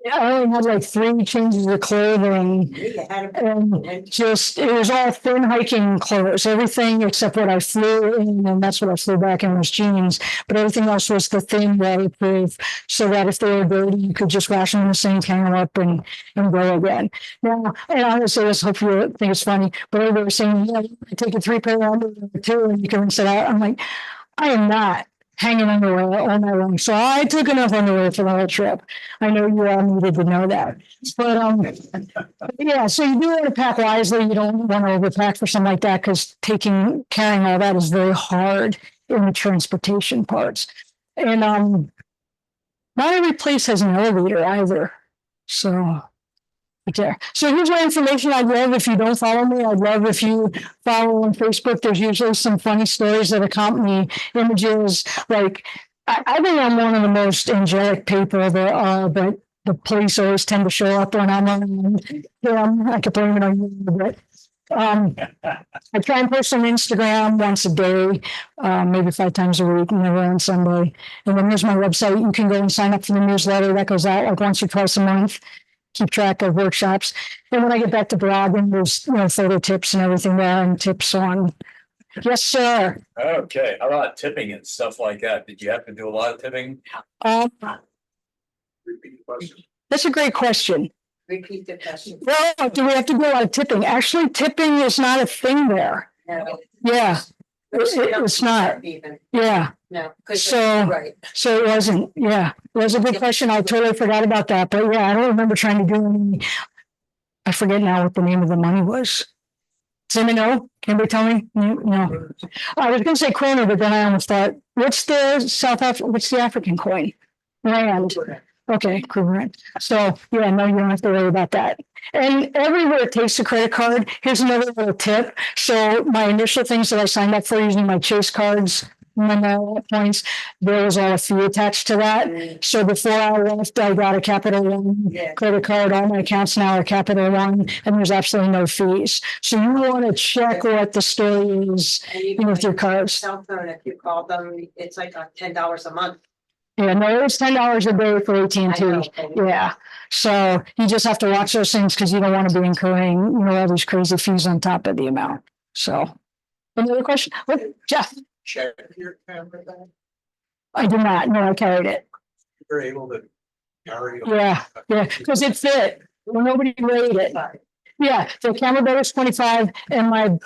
I only had like 3 changes of clothing. And just, it was all thin hiking clothes, everything except what I flew in, and that's what I flew back in was jeans. But everything else was the thin waterproof, so that if they were dirty, you could just wash them in the sink, hang them up, and go again. Now, and I would say this, hopefully you think it's funny, but everybody was saying, yeah, you take a 3 pair of underwear too, and you can rinse it out. I'm like, I am not hanging underwear all night long. So I took enough underwear for the whole trip. I know you all needed to know that. But yeah, so you do want to pack wisely. You don't want to overpack for something like that, because carrying all that is very hard in the transportation parts. And not every place has an elevator either. So there. So here's my information. I'd love if you don't follow me. I'd love if you follow on Facebook. There's usually some funny stories that accompany images. Like, I think I'm one of the most angelic people there are, but the police always tend to show up when I'm on. I could blame it on you, but I try and post on Instagram once a day, maybe 5 times a week, never on Sunday. And then here's my website. You can go and sign up for the newsletter that goes out like once or twice a month. Keep track of workshops. And when I get back to blogging, there's, you know, photo tips and everything there, and tips on. Yes, sir. Okay, how about tipping and stuff like that? Did you have to do a lot of tipping? Repeat the question. That's a great question. Repeat the question. Well, do we have to do a lot of tipping? Actually, tipping is not a thing there. No. Yeah, it's not. Even, Yeah. no, because So- right. So it wasn't. Yeah, it was a good question. I totally forgot about that. But yeah, I don't remember trying to do any. I forget now what the name of the money was. Does anyone know? Can anybody tell me? No. I was going to say kroner, but then I almost thought, what's the African coin? Rand. Okay, cool, rand. So yeah, no, you don't have to worry about that. And everywhere it takes a credit card, here's another little tip. So my initial things that I signed up for using my Chase cards, my points, there was all a fee attached to that. So before I left, I got a Capital One credit card. All my accounts now are Capital One, and there's absolutely no fees. So you want to check what the story is, And you know, with your cards. cell phone, if you call them, it's like $10 a month. Yeah, no, it's $10 a day for AT&T. I know. Yeah, so you just have to watch those things because you don't want to be incurring, you know, all these crazy fees on top of the amount. So, another question? What, Jeff? Check your camera bag. I did not. No, I carried it. You're able to carry. Yeah, because it fit. Well, nobody weighed it. Yeah, the camera bag was 25, and my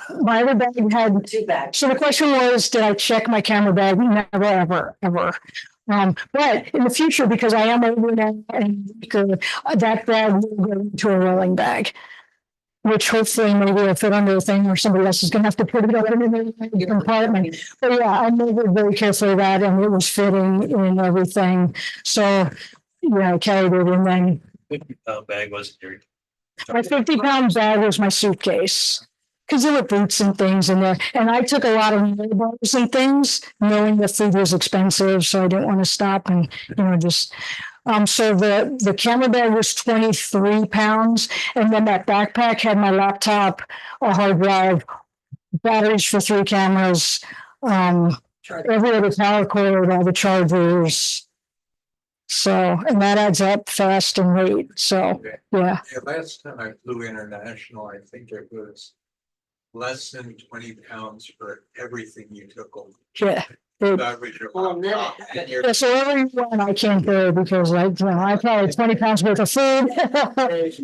other bag had. 2 bags. So the question was, did I check my camera bag? Never, ever. But in the future, because I am over now and that bag will go into a rolling bag, which hopefully maybe will fit under a thing, or somebody else is going to have to put it up in the compartment. But yeah, I measured very carefully that, and it was fitting and everything. So yeah, I carried it, and then 50-pound bag wasn't your. my 50-pound bag was my suitcase. Because there were boots and things in there. And I took a lot of bars and things, knowing that food was expensive. So I didn't want to stop and, you know, just. So the camera bag was 23 pounds. And then that backpack had my laptop, a hard drive, batteries for 3 cameras, every other power cord, all the chargers. So, and that adds up fast and weight. So, yeah. Yeah, last time I flew international, I think it was less than 20 pounds for everything you took over. Yeah. Average of Well, no. about 10 years. Yeah, so wherever you went, I can't go because I probably 20 pounds worth of food.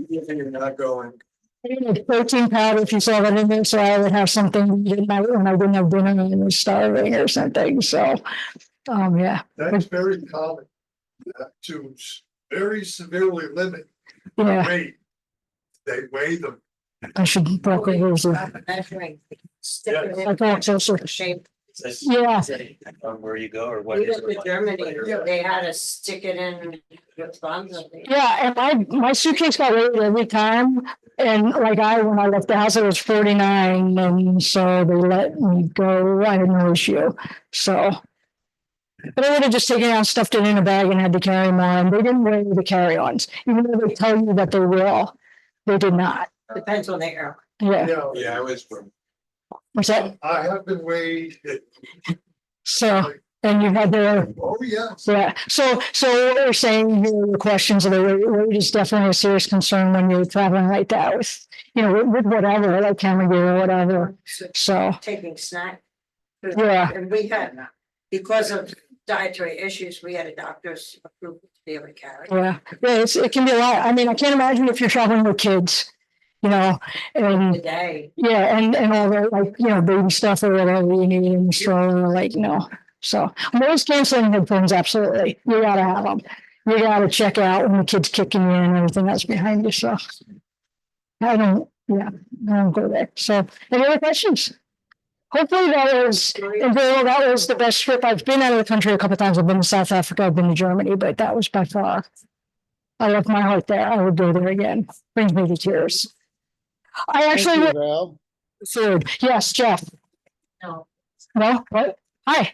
You're not going. Protein powder, if you saw that in there, so I would have something to eat at night when I didn't have dinner and was starving or something. So, yeah. That's very common, to very severely limit Yeah, Wait, they weigh them. I should broker those. Measuring. Stick it in. I thought so, so. Shape. Yeah. On where you go or what? We went to Germany, they had to stick it in the front of the. Yeah, and my suitcase got weighed every time. And like when I left the house, it was 49, and so they let me go. I had no issue. So. But I would have just taken out, stuffed it in a bag and had to carry them on. They didn't weigh the carry-ons, even though they tell you that they will. They did not. Depends on the airline. Yeah, Yeah, I was, what's that? I have been weighed. So, and you had the, Oh, yeah. yeah, so what we're saying here, the questions of the weight is definitely a serious concern when you're traveling like that with, with whatever, like camera gear or whatever. So, Taking snack. Yeah. And we had, because of dietary issues, we had a doctor's approval to be able to carry. yeah, it can be a lot. I mean, I can't imagine if you're traveling with kids, and Today, yeah, and all the baby stuff or whatever you need in the stroller, So I'm always canceling headphones. Absolutely, you gotta have them. You gotta check out when the kid's kicking you and everything that's behind you. So I don't go there. So any other questions? Hopefully that was the best trip. I've been out of the country a couple of times. I've been to South Africa. I've been to Germany, but that was by far. I left my heart there. I would go there again. Brings me to tears. I actually Thank you, went Val. third. Yes, Jeff. no, No, what? Hi.